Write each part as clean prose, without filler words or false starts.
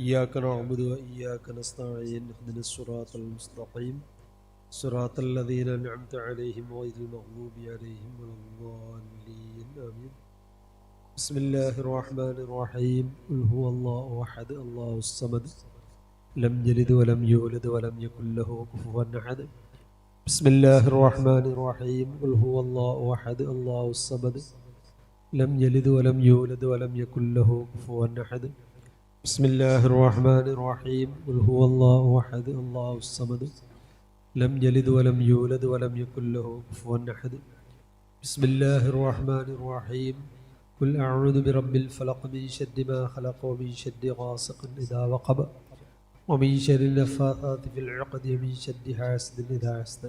إياك نعبد وإياك نستعين اهدنا الصراط المستقيم صراط الذين أنعمت عليهم غير المغضوب عليهم ولا الضالين آمين. بسم الله الرحمن الرحيم. قل هو الله أحد الله الصمد لم يلد ولم يولد ولم يكن له كفوا أحد. بسم الله الرحمن الرحيم. قل هو الله أحد الله الصمد لم يلد ولم يولد ولم يكن له كفوا أحد. بسم الله الرحمن الرحيم. قل هو الله أحد الله الصمد لم يلد ولم يولد ولم يكن له كفوا أحد. بسم الله الرحمن الرحيم. قل أعوذ برب الفلق من شر ما خلق ومن شر غاسق إذا وقب ومن شر النفاثات في العقد ومن شر حاسد إذا حسد.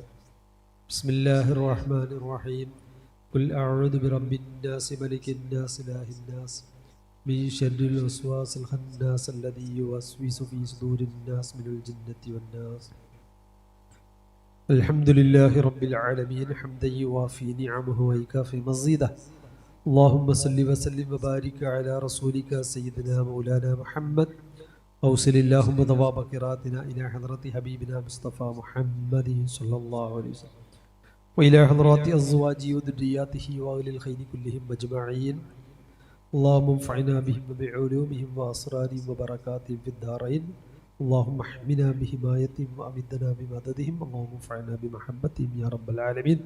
بسم الله الرحمن الرحيم. قل أعوذ برب الناس ملك الناس إله الناس من شر الوسواس الخناس الذي يوسوس في صدور الناس من الجنة والناس. الحمد لله رب العالمين حمدا يوافي نعمه ويكافي مزيده. اللهم صل وسلم وبارك على رسولك سيدنا مولانا محمد. أوصل اللهم ثواب قراءتنا إلى حضرة حبيبنا مصطفى محمد صلى الله عليه وسلم وإلى حضرات أزواجه وذرياته وأهل الخير كلهم أجمعين. اللهم انفعنا بهم وبعلومهم وأسرارهم وبركاتهم في الدارين. اللهم احمنا بحمايتهم وأمدنا بمددهم. اللهم انفعنا بمحبتهم يا رب العالمين.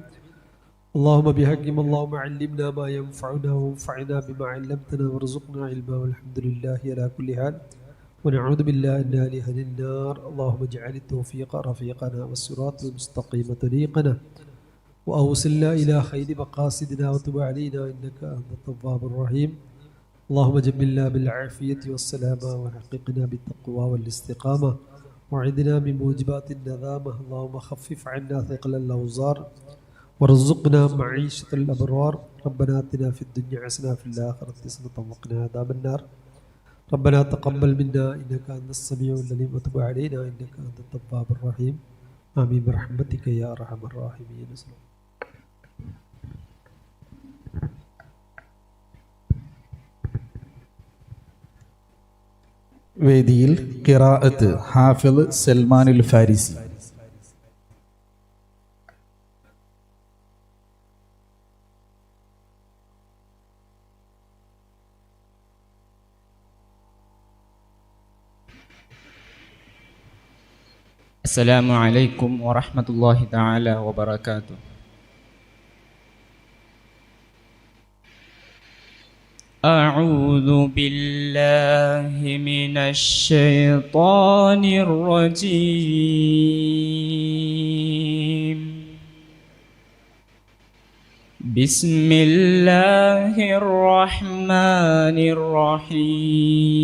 اللهم بحقهم اللهم علمنا ما ينفعنا وانفعنا بما علمتنا وارزقنا علما والحمد لله على كل حال ونعوذ بالله من أهل النار. اللهم اجعل التوفيق رفيقنا والصراط المستقيم طريقنا وأوصلنا إلى خير مقاصدنا وتب علينا إنك أنت التواب الرحيم. اللهم جملنا بالعافية والسلامة وحققنا بالتقوى والاستقامة وعدنا من موجبات النذامة. اللهم خفف عنا ثقل الأوزار وارزقنا معيشة الأبرار. ربنا آتنا في الدنيا حسنة وفي الآخرة حسنة وقنا عذاب النار. ربنا تقبل منا إنك أنت السميع العليم وتب علينا إنك أنت التواب الرحيم. آمين برحمتك يا أرحم الراحمين. വേദിയിൽ ഖിറാഅത്ത് ഹാഫിള് സൽമാനുൽ ഫാരിസി. السلام عليكم ورحمة الله تعالى وبركاته. أعوذ بالله من الشيطان الرجيم. بسم الله الرحمن الرحيم.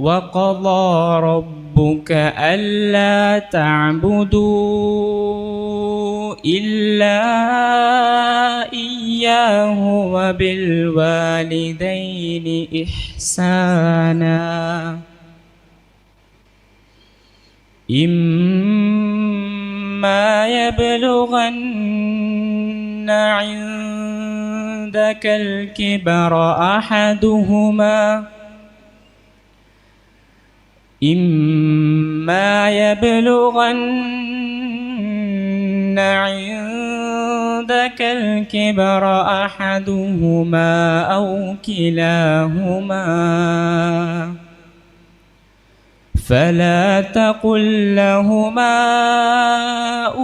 وقضى ربك ألا تعبدوا إلا إياه وبالوالدين إحسانا إما يبلغن عندك الكبر أحدهما أو كلاهما فلا تقل لهما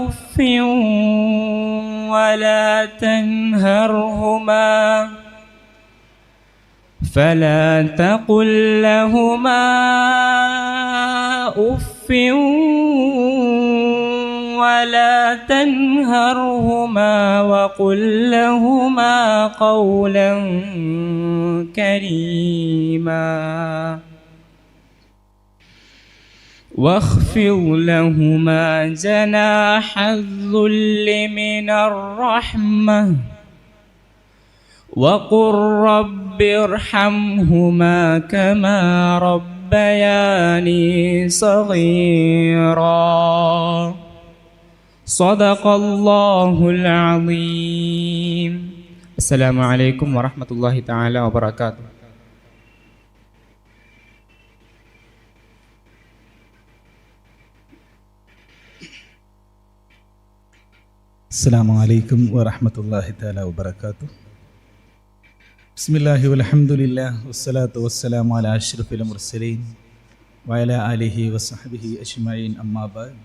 أف ولا تنهرهما وقل لهما قولا كريما واخفض لهما جناح الذل من الرحمة وقل رب ارحمهما كما ربياني صغيرا. صدق الله العظيم. السلام عليكم ورحمة الله تعالى وبركاته. അസ്സലാമു അലൈക്കും വറഹ്മത്തുള്ളാഹി തആല വബറകാതുഹു. ബിസ്മില്ലാഹി വൽഹംദുലില്ലാഹി വസ്സലാത്തു വസ്സലാമു അലാ അഷ്റഫിൽ മുർസലീൻ വഅലാ ആലിഹി വസഹ്ബിഹി അജ്മഈൻ അമ്മാ ബഅദ്.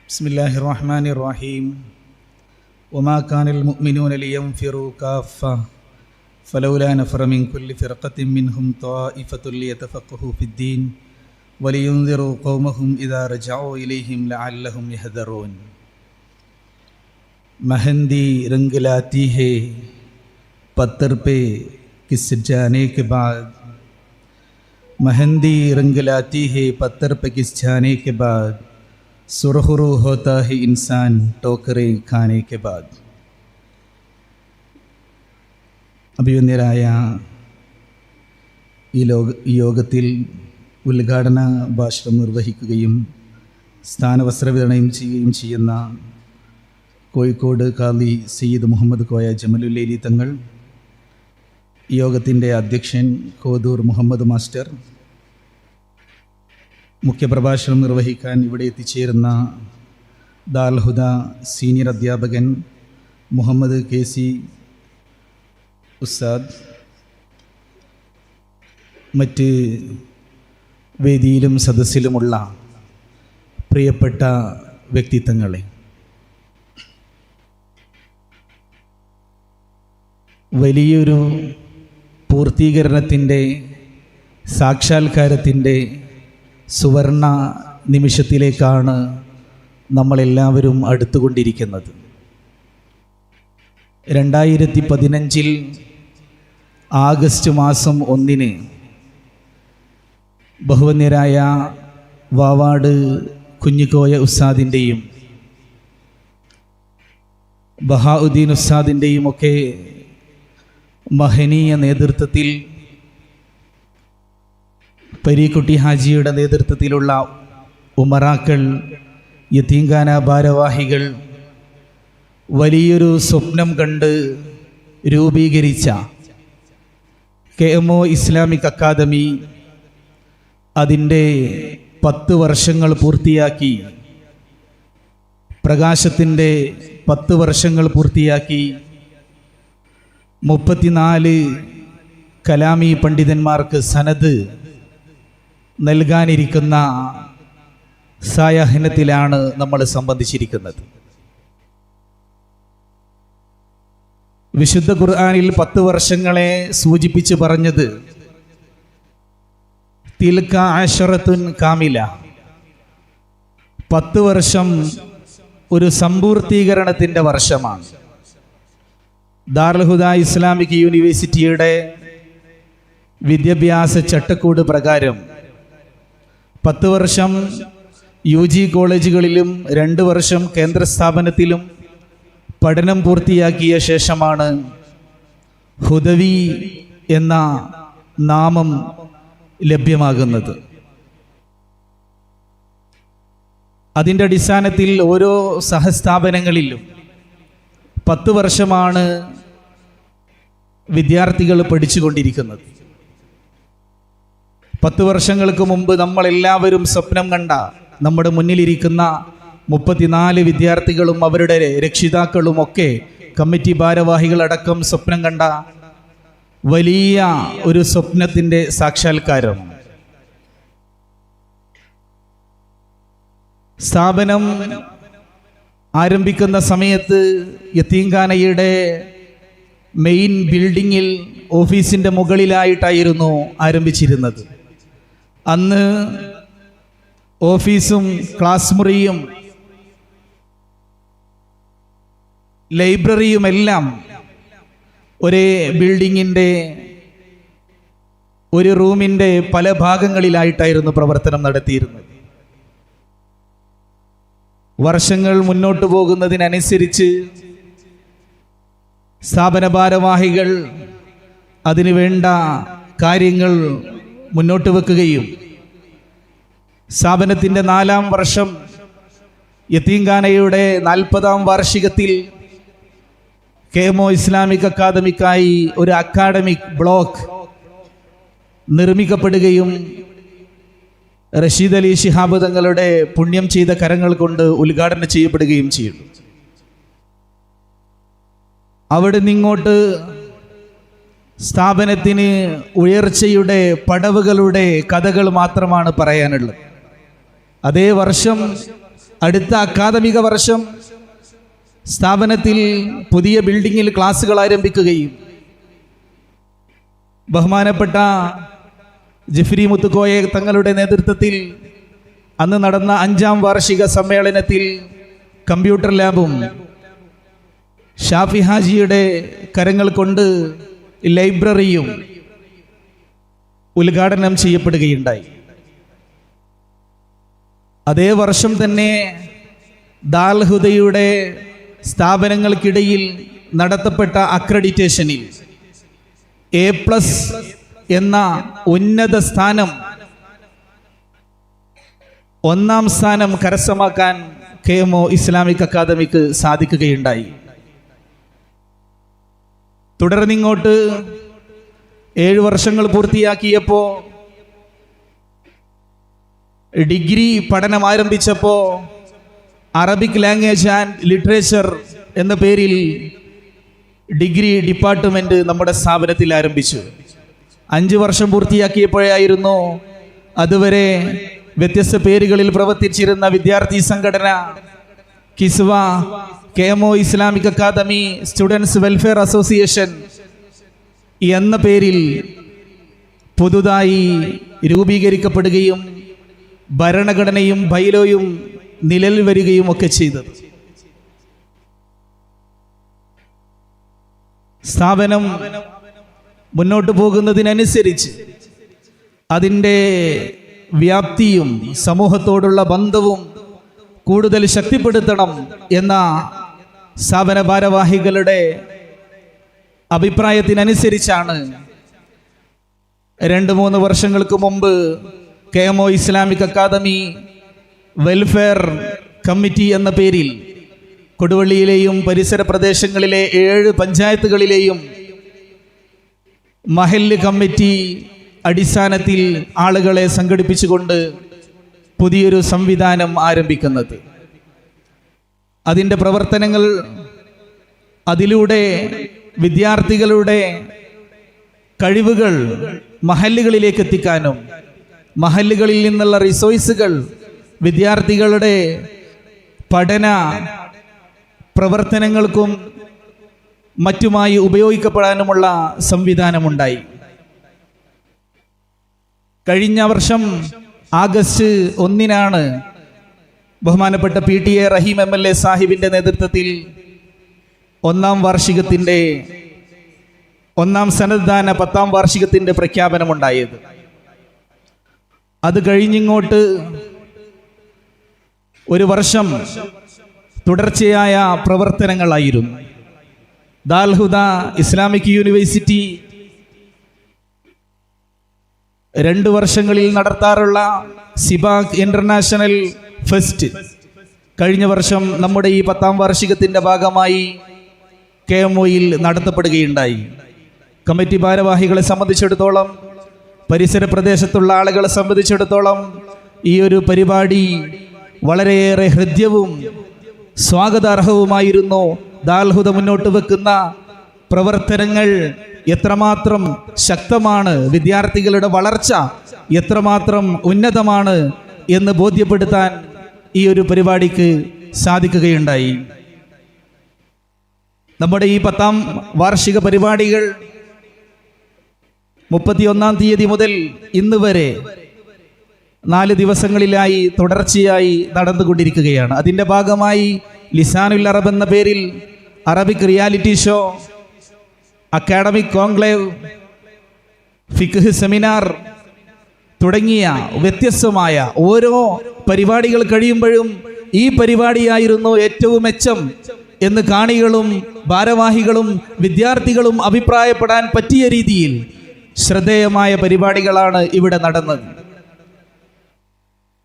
ബിസ്മില്ലാഹിർ റഹ്മാനിർ റഹീം. വമാ കാനൽ മുഅ്മിനൂന ലിയൻഫിറൂ കാഫ്ഫ ഫലൗലാ നഫറ മിൻ കുല്ലി ഫിർഖത്തിൻ മിൻഹും ത്വായിഫത്തുൻ ലിയതഫഖഹൂ ഫിദ്ദീൻ വലിയുൻദിറൂ ഖൗമഹും ഇദാ റജഊ ഇലൈഹിം ലഅല്ലഹും യഹ്ദറൂൻ. मेहंदी रंग लाती है पत्थर पे किस जाने के बाद, मेहंदी रंग लाती है पत्थर पे किस जाने के बाद, सुरखरू होता है इंसान टोकरे खाने के बाद. അഭിവന്യരായ ഈ യോഗത്തിൽ ഉദ്ഘാടന ഭാഷണം നിർവഹിക്കുകയും സ്ഥാനവസ്ത്ര വിതരണം ചെയ്യുകയും ചെയ്യുന്ന കോഴിക്കോട് ഖാദി സയ്യിദ് മുഹമ്മദ് കോയ ജമലുല്ലൈലി തങ്ങൾ, യോഗത്തിൻ്റെ അധ്യക്ഷൻ കോതൂർ മുഹമ്മദ് മാസ്റ്റർ, മുഖ്യപ്രഭാഷണം നിർവഹിക്കാൻ ഇവിടെ എത്തിച്ചേരുന്ന ദാറുൽ ഹുദ സീനിയർ അധ്യാപകൻ മുഹമ്മദ് KC ഉസ്താദ്, മറ്റ് വേദിയിലും സദസ്സിലുമുള്ള പ്രിയപ്പെട്ട വ്യക്തിത്വങ്ങളെ, വലിയൊരു പൂർത്തീകരണത്തിൻ്റെ സാക്ഷാത്കാരത്തിൻ്റെ സുവർണ നിമിഷത്തിലേക്കാണ് നമ്മളെല്ലാവരും അടുത്തുകൊണ്ടിരിക്കുന്നത്. 2015 ആഗസ്റ്റ് മാസം 1 ബഹുവന്യരായ വാവാട് കുഞ്ഞിക്കോയ ഉസ്താദിൻ്റെയും ബഹാഉദ്ദീൻ ഉസ്താദിൻ്റെയും ഒക്കെ മഹനീയ നേതൃത്വത്തിൽ, പരീക്കുട്ടി ഹാജിയുടെ നേതൃത്വത്തിലുള്ള ഉമറാക്കൾ, യതീംഖാന ഭാരവാഹികൾ വലിയൊരു സ്വപ്നം കണ്ട് രൂപീകരിച്ച KMO ഇസ്ലാമിക് അക്കാദമി അതിൻ്റെ 10 വർഷങ്ങൾ പൂർത്തിയാക്കി, പ്രകാശത്തിൻ്റെ 10 വർഷങ്ങൾ പൂർത്തിയാക്കി. 34 കലാമി പണ്ഡിതന്മാർക്ക് സനദ് നൽകാനിരിക്കുന്ന സായാഹ്നത്തിലാണ് നമ്മൾ സംബന്ധിച്ചിരിക്കുന്നത്. വിശുദ്ധ ഖുർആനിൽ 10 വർഷങ്ങളെ സൂചിപ്പിച്ച് പറഞ്ഞത് തിൽക അശറത്തുൻ കാമില, 10 വർഷം ഒരു സമ്പൂർത്തീകരണത്തിൻ്റെ വർഷമാണ്. ദാറുൽ ഹുദ ഇസ്ലാമിക് യൂണിവേഴ്സിറ്റിയുടെ വിദ്യാഭ്യാസ ചട്ടക്കൂട് പ്രകാരം 10 വർഷം UG കോളേജുകളിലും 2 വർഷം കേന്ദ്ര സ്ഥാപനത്തിലും പഠനം പൂർത്തിയാക്കിയ ശേഷമാണ് ഹുദവി എന്ന നാമം ലഭ്യമാകുന്നത്. അതിൻ്റെ അടിസ്ഥാനത്തിൽ ഓരോ സഹസ്ഥാപനങ്ങളിലും 10 വർഷമാണ് വിദ്യാർത്ഥികൾ പഠിച്ചുകൊണ്ടിരിക്കുന്നത്. 10 വർഷങ്ങൾക്ക് മുമ്പ് നമ്മളെല്ലാവരും സ്വപ്നം കണ്ട, നമ്മുടെ മുന്നിലിരിക്കുന്ന 34 വിദ്യാർത്ഥികളും അവരുടെ രക്ഷിതാക്കളും ഒക്കെ കമ്മിറ്റി ഭാരവാഹികളടക്കം സ്വപ്നം കണ്ട വലിയ ഒരു സ്വപ്നത്തിൻ്റെ സാക്ഷാത്കാരം. സ്ഥാപനം ആരംഭിക്കുന്ന സമയത്ത് യതീംഖാനയുടെ മെയിൻ ബിൽഡിങ്ങിൽ ഓഫീസിൻ്റെ മുകളിലായിട്ടായിരുന്നു ആരംഭിച്ചിരുന്നത്. അന്ന് ഓഫീസും ക്ലാസ് മുറിയും ലൈബ്രറിയുമെല്ലാം ഒരേ ബിൽഡിങ്ങിൻ്റെ ഒരു റൂമിൻ്റെ പല ഭാഗങ്ങളിലായിട്ടായിരുന്നു പ്രവർത്തനം നടത്തിയിരുന്നത്. വർഷങ്ങൾ മുന്നോട്ട് പോകുന്നതിനനുസരിച്ച് സ്ഥാപന ഭാരവാഹികൾ അതിനു വേണ്ട കാര്യങ്ങൾ മുന്നോട്ട് വെക്കുകയും സ്ഥാപനത്തിൻ്റെ 4ാം വർഷം യതീംഖാനയുടെ 40ാം വാർഷികത്തിൽ KMO ഇസ്ലാമിക് അക്കാദമിക്കായി ഒരു അക്കാഡമിക് ബ്ലോക്ക് നിർമ്മിക്കപ്പെടുകയും റഷീദ് അലി ശിഹാബ് തങ്ങളുടെ പുണ്യം ചെയ്ത കരങ്ങൾ കൊണ്ട് ഉദ്ഘാടനം ചെയ്യപ്പെടുകയും ചെയ്യുന്നു. അവിടെ നിന്നിങ്ങോട്ട് സ്ഥാപനത്തിന് ഉയർച്ചയുടെ പടവുകളുടെ കഥകൾ മാത്രമാണ് പറയാനുള്ളത്. അതേ വർഷം, അടുത്ത അക്കാദമിക വർഷം സ്ഥാപനത്തിൽ പുതിയ ബിൽഡിങ്ങിൽ ക്ലാസ്സുകൾ ആരംഭിക്കുകയും ബഹുമാനപ്പെട്ട ജിഫ്രി മുത്തുക്കോയ തങ്ങളുടെ നേതൃത്വത്തിൽ അന്ന് നടന്ന 5ാം വാർഷിക സമ്മേളനത്തിൽ കമ്പ്യൂട്ടർ ലാബും ഷാഫി ഹാജിയുടെ കരങ്ങൾ കൊണ്ട് ലൈബ്രറിയും ഉദ്ഘാടനം ചെയ്യപ്പെടുകയുണ്ടായി. അതേ വർഷം തന്നെ ദാൽ ഹുദയുടെ സ്ഥാപനങ്ങൾക്കിടയിൽ നടത്തപ്പെട്ട അക്രഡിറ്റേഷനിൽ A+ എന്ന ഉന്നത സ്ഥാനം, 1ാം സ്ഥാനം കരസ്ഥമാക്കാൻ KMO ഇസ്ലാമിക് അക്കാദമിക്ക് സാധിക്കുകയുണ്ടായി. തുടർന്നിങ്ങോട്ട് 7 വർഷങ്ങൾ പൂർത്തിയാക്കിയപ്പോൾ, ഡിഗ്രി പഠനം ആരംഭിച്ചപ്പോൾ അറബിക് ലാംഗ്വേജ് ആൻഡ് ലിറ്ററേച്ചർ എന്ന പേരിൽ ഡിഗ്രി ഡിപ്പാർട്ട്മെന്റ് നമ്മുടെ സ്ഥാപനത്തിൽ ആരംഭിച്ചു. 5 വർഷം പൂർത്തിയാക്കിയപ്പോഴായിരുന്നു അതുവരെ വ്യത്യസ്ത പേരുകളിൽ പ്രവർത്തിച്ചിരുന്ന വിദ്യാർത്ഥി സംഘടന കിസ്വ, KMO Islamic academy students welfare association എന്ന പേരിൽ പുതുതായി രൂപീകരിക്കപ്പെടുകയും ഭരണഘടനയും ബൈലോയും നിലവിൽ വരികയും ഒക്കെ ചെയ്തത്. സ്ഥാപനം മുന്നോട്ട് പോകുന്നതിനനുസരിച്ച് അതിൻ്റെ വ്യാപ്തിയും സമൂഹത്തോടുള്ള ബന്ധവും കൂടുതൽ ശക്തിപ്പെടുത്തണം എന്ന സ്ഥാപന ഭാരവാഹികളുടെ അഭിപ്രായത്തിനനുസരിച്ചാണ് 2-3 വർഷങ്ങൾക്ക് മുമ്പ് KMO Islamic academy welfare committee എന്ന പേരിൽ കൊടുവള്ളിയിലെയും പരിസര പ്രദേശങ്ങളിലെ 7 പഞ്ചായത്തുകളിലെയും മഹല്ല് കമ്മിറ്റി അടിസ്ഥാനത്തിൽ ആളുകളെ സംഘടിപ്പിച്ചുകൊണ്ട് പുതിയൊരു സംവിധാനം ആരംഭിക്കുന്നത്. അതിൻ്റെ പ്രവർത്തനങ്ങൾ അതിലൂടെ വിദ്യാർത്ഥികളുടെ കഴിവുകൾ മഹല്ലുകളിലേക്ക് എത്തിക്കാനും മഹല്ലുകളിൽ നിന്നുള്ള റിസോഴ്സുകൾ വിദ്യാർത്ഥികളുടെ പഠന പ്രവർത്തനങ്ങൾക്കും മറ്റുമായി ഉപയോഗിക്കപ്പെടാനുമുള്ള സംവിധാനമുണ്ടായി. കഴിഞ്ഞ വർഷം ആഗസ്റ്റ് 1-നാണ് ബഹുമാനപ്പെട്ട PTA റഹീം MLA സാഹിബിൻ്റെ നേതൃത്വത്തിൽ 1ാം വാർഷികത്തിൻ്റെ 1ാം സന്നദ്ധാന 10ാം വാർഷികത്തിൻ്റെ പ്രഖ്യാപനമുണ്ടായത്. അത് കഴിഞ്ഞിങ്ങോട്ട് ഒരു വർഷം തുടർച്ചയായ പ്രവർത്തനങ്ങളായിരുന്നു. ദാൽഹുദ ഇസ്ലാമിക് യൂണിവേഴ്സിറ്റി 2 വർഷങ്ങളിൽ നടത്താറുള്ള സിബാക് ഇന്റർനാഷണൽ ഫെസ്റ്റ് കഴിഞ്ഞ വർഷം നമ്മുടെ ഈ 10ാം വാർഷികത്തിൻ്റെ ഭാഗമായി KMOയിൽ നടത്തപ്പെടുകയുണ്ടായി. കമ്മിറ്റി ഭാരവാഹികളെ സംബന്ധിച്ചിടത്തോളം, പരിസര പ്രദേശത്തുള്ള ആളുകളെ സംബന്ധിച്ചിടത്തോളം ഈ ഒരു പരിപാടി വളരെയേറെ ഹൃദ്യവും സ്വാഗതാർഹവുമായിരുന്നു. ദാൽഹുദ മുന്നോട്ട് വെക്കുന്ന പ്രവർത്തനങ്ങൾ എത്രമാത്രം ശക്തമാണ്, വിദ്യാർത്ഥികളുടെ വളർച്ച എത്രമാത്രം ഉന്നതമാണ് എന്ന് ബോധ്യപ്പെടുത്താൻ ഈ ഒരു പരിപാടിക്ക് സാധിക്കുകയുണ്ടായി. നമ്മുടെ ഈ 10ാം വാർഷിക പരിപാടികൾ 31-ാം തീയതി മുതൽ ഇന്ന് വരെ 4 ദിവസങ്ങളിലായി തുടർച്ചയായി നടന്നുകൊണ്ടിരിക്കുകയാണ്. അതിൻ്റെ ഭാഗമായി ലിസാനുൽ അറബ് എന്ന പേരിൽ Arabic reality show, academic conclave, ഫിഖ് സെമിനാർ തുടങ്ങിയ വ്യത്യസ്തമായ ഓരോ പരിപാടികൾ കഴിയുമ്പോഴും ഈ പരിപാടിയായിരുന്നു ഏറ്റവും മെച്ചം എന്ന് കാണികളും ഭാരവാഹികളും വിദ്യാർത്ഥികളും അഭിപ്രായപ്പെടാൻ പറ്റിയ രീതിയിൽ ശ്രദ്ധേയമായ പരിപാടികളാണ് ഇവിടെ നടന്നത്.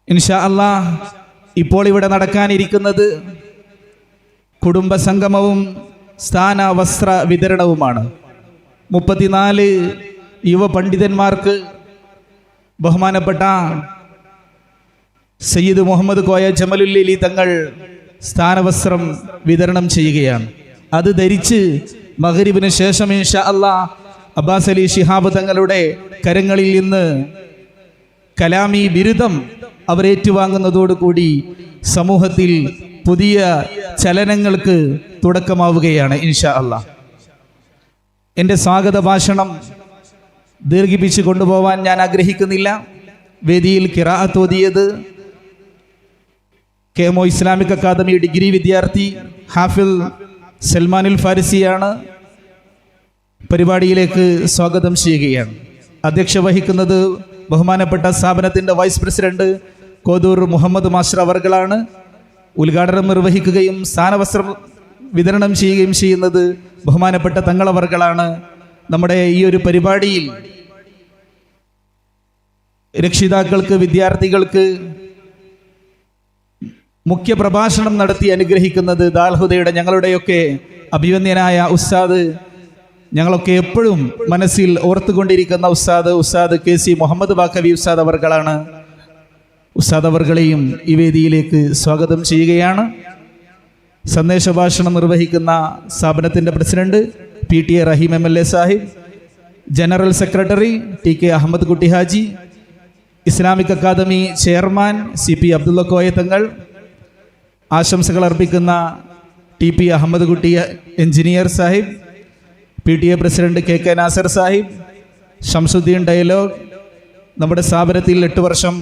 ഇൻഷാ അല്ലാഹ് ഇപ്പോൾ ഇവിടെ നടക്കാനിരിക്കുന്നത് കുടുംബ സംഗമവും സ്ഥാന വസ്ത്ര വിതരണവുമാണ്. 34 യുവ പണ്ഡിതന്മാർക്ക് ബഹുമാനപ്പെട്ട സയ്യിദ് മുഹമ്മദ് കോയ ജമലുല്ലി തങ്ങൾ സ്ഥാനവസ്ത്രം വിതരണം ചെയ്യുകയാണ്. അത് ധരിച്ച് മഗ്രിബിന് ശേഷം ഇൻഷാ അല്ലാഹ് അബ്ബാസ് അലി ശിഹാബ് തങ്ങളുടെ കരങ്ങളിൽ നിന്ന് കലാമി ബിരുദം അവരേറ്റുവാങ്ങുന്നതോടുകൂടി സമൂഹത്തിൽ പുതിയ ചലനങ്ങൾക്ക് തുടക്കമാവുകയാണ് ഇൻഷാ അല്ലാഹ്. എൻ്റെ സ്വാഗത ഭാഷണം ദീർഘിപ്പിച്ച് കൊണ്ടുപോകാൻ ഞാൻ ആഗ്രഹിക്കുന്നില്ല. വേദിയിൽ ഖിറാഅത്ത് ഓതിയത് KMO ഇസ്ലാമിക് അക്കാദമി ഡിഗ്രി വിദ്യാർത്ഥി ഹാഫിൽ സൽമാനുൽ ഫാരിസിയാണ്. പരിപാടിയിലേക്ക് സ്വാഗതം ചെയ്യുകയാണ്. അധ്യക്ഷ വഹിക്കുന്നത് ബഹുമാനപ്പെട്ട സ്ഥാപനത്തിൻ്റെ വൈസ് പ്രസിഡന്റ് കോതൂർ മുഹമ്മദ് മാസ്റ്റർ അവർകളാണ്. ഉദ്ഘാടനം നിർവഹിക്കുകയും സ്ഥാനവസ്ത്രം വിതരണം ചെയ്യുകയും ചെയ്യുന്നത് ബഹുമാനപ്പെട്ട തങ്ങളവർകളാണ്. നമ്മുടെ ഈ ഒരു പരിപാടിയിൽ രക്ഷിതാക്കൾക്ക്, വിദ്യാർത്ഥികൾക്ക് മുഖ്യ പ്രഭാഷണം നടത്തി അനുഗ്രഹിക്കുന്നത് ദാൽഹുദയുടെ ഞങ്ങളുടെയൊക്കെ അഭിവന്ദ്യനായ ഉസ്താദ്, ഞങ്ങളൊക്കെ എപ്പോഴും മനസ്സിൽ ഓർത്തുകൊണ്ടിരിക്കുന്ന ഉസ്താദ് KC മുഹമ്മദ് ബാക്കവി ഉസ്താദ് അവർകളാണ്. ഉസ്താദ് അവർകളെയും ഈ വേദിയിലേക്ക് സ്വാഗതം ചെയ്യുകയാണ്. സന്ദേശ ഭാഷണം നിർവഹിക്കുന്ന സ്ഥാപനത്തിൻ്റെ president PTA Rahim MLA Sahib, general secretary TK Ahmed Kutty Haji, Islamic academy chairman CP Abdulla Koya Thangal, ആശംസകൾ അർപ്പിക്കുന്ന TP Ahmed Kutty engineer Sahib, PTA president KK Nasar Sahib, Shamsuddin ഡയലോഗ്, നമ്മുടെ സ്ഥാപനത്തിൽ 8 വർഷം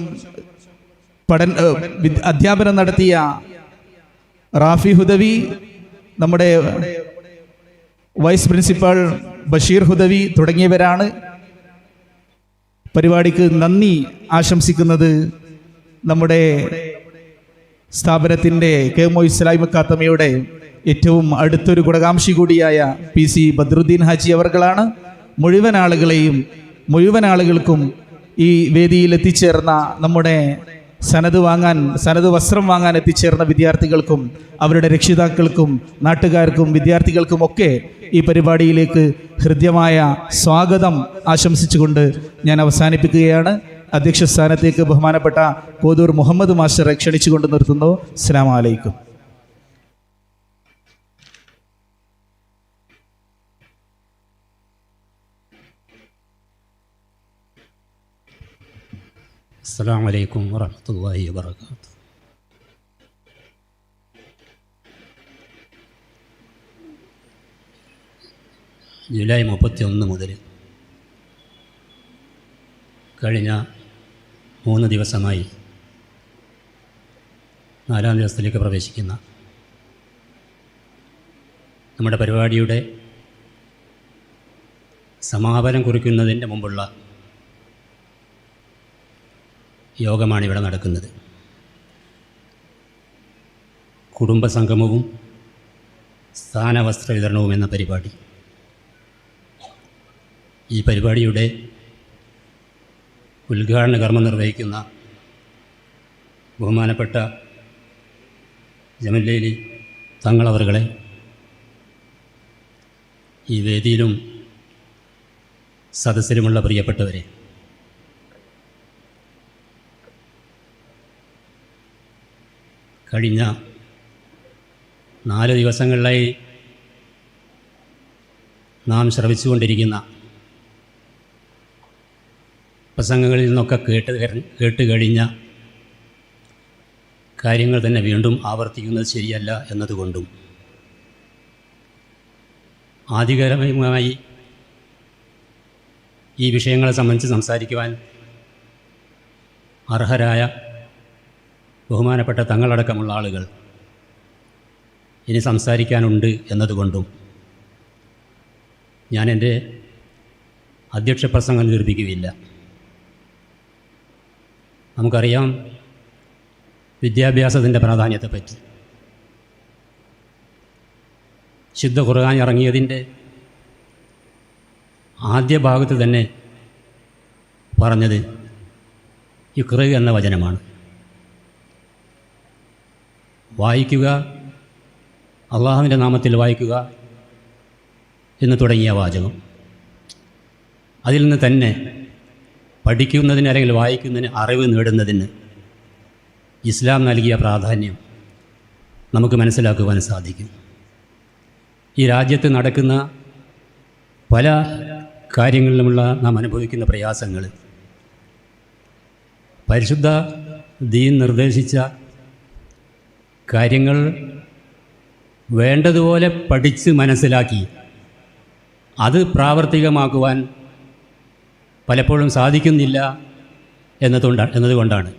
അധ്യാപനം നടത്തിയ റാഫി ഹുദവി, നമ്മുടെ വൈസ് പ്രിൻസിപ്പൽ ബഷീർ ഹുദവി തുടങ്ങിയവരാണ്. പരിപാടിക്ക് നന്ദി ആശംസിക്കുന്നത് നമ്മുടെ സ്ഥാപനത്തിൻ്റെ KMO ഇസ്ലാമിക് അക്കാദമിയുടെ ഏറ്റവും അടുത്തൊരു ഗുണകാംക്ഷി കൂടിയായ PC ബദ്രുദ്ദീൻ ഹാജി അവർകളാണ്. മുഴുവൻ ആളുകൾക്കും ഈ വേദിയിൽ എത്തിച്ചേർന്ന നമ്മുടെ സനത് വസ്ത്രം വാങ്ങാൻ എത്തിച്ചേർന്ന വിദ്യാർത്ഥികൾക്കും അവരുടെ രക്ഷിതാക്കൾക്കും നാട്ടുകാർക്കും വിദ്യാർത്ഥികൾക്കും ഒക്കെ ഈ പരിപാടിയിലേക്ക് ഹൃദ്യമായ സ്വാഗതം ആശംസിച്ചുകൊണ്ട് ഞാൻ അവസാനിപ്പിക്കുകയാണ്. അധ്യക്ഷ സ്ഥാനത്തേക്ക് ബഹുമാനപ്പെട്ട കോതൂർ മുഹമ്മദ് മാസ്റ്ററെ ക്ഷണിച്ചുകൊണ്ട് നിർത്തുന്നു. അസ്സലാമു അലൈക്കും. അസ്സലാമു അലൈക്കും വറഹ്മത്തുള്ളാഹി വബറകാതുഹു. ജൂലൈ 31 മുതൽ കഴിഞ്ഞ 3 ദിവസമായി 4-ാം ദിവസത്തിലേക്ക് പ്രവേശിക്കുന്ന നമ്മുടെ പരിപാടിയുടെ സമാപനം കുറിക്കുന്നതിൻ്റെ മുമ്പുള്ള യോഗമാണ് ഇവിടെ നടക്കുന്നത്. കുടുംബസംഗമവും സ്ഥാനവസ്ത്ര വിതരണവും എന്ന പരിപാടി. ഈ പരിപാടിയുടെ ഉദ്ഘാടന കർമ്മം നിർവഹിക്കുന്ന ബഹുമാനപ്പെട്ട ജമലുല്ലി തങ്ങളവറുകളെ, ഈ വേദിയിലും സദസ്സിലുമുള്ള പ്രിയപ്പെട്ടവരെ, കഴിഞ്ഞ 4 ദിവസങ്ങളിലായി നാം ശ്രവിച്ചുകൊണ്ടിരിക്കുന്ന പ്രസംഗങ്ങളിൽ നിന്നൊക്കെ കേട്ട് കഴിഞ്ഞ കാര്യങ്ങൾ തന്നെ വീണ്ടും ആവർത്തിക്കുന്നത് ശരിയല്ല എന്നതുകൊണ്ടും ആധികാരികമായി ഈ വിഷയങ്ങളെ സംബന്ധിച്ച് സംസാരിക്കുവാൻ അർഹരായ ബഹുമാനപ്പെട്ട തങ്ങളടക്കമുള്ള ആളുകൾ ഇനി സംസാരിക്കാനുണ്ട് എന്നതുകൊണ്ടും ഞാൻ എൻ്റെ അധ്യക്ഷ പ്രസംഗം ദീർഘിപ്പിക്കുകയില്ല. നമുക്കറിയാം വിദ്യാഭ്യാസത്തിൻ്റെ പ്രാധാന്യത്തെപ്പറ്റി. ശുദ്ധ ഖുർആൻ ഇറങ്ങിയതിൻ്റെ ആദ്യ ഭാഗത്ത് തന്നെ പറഞ്ഞത് ഇഖ്റ എന്ന വചനമാണ്. വായിക്കുക, അള്ളാഹുവിൻ്റെ നാമത്തിൽ വായിക്കുക, എന്ന് തുടങ്ങിയ വാചകം. അതിൽ നിന്ന് തന്നെ പഠിക്കുന്നതിന് അല്ലെങ്കിൽ വായിക്കുന്നതിന് അറിവ് നേടുന്നതിന് ഇസ്ലാം നൽകിയ പ്രാധാന്യം നമുക്ക് മനസ്സിലാക്കുവാൻ സാധിക്കും. ഈ രാജ്യത്ത് നടക്കുന്ന പല കാര്യങ്ങളിലുമുള്ള നാം അനുഭവിക്കുന്ന പ്രയാസങ്ങൾ പരിശുദ്ധ ദീൻ നിർദ്ദേശിച്ച കാര്യങ്ങൾ വേണ്ടതുപോലെ പഠിച്ച് മനസ്സിലാക്കി അത് പ്രാവർത്തികമാക്കുവാൻ പലപ്പോഴും സാധിക്കുന്നില്ല എന്നതുകൊണ്ടാണ്.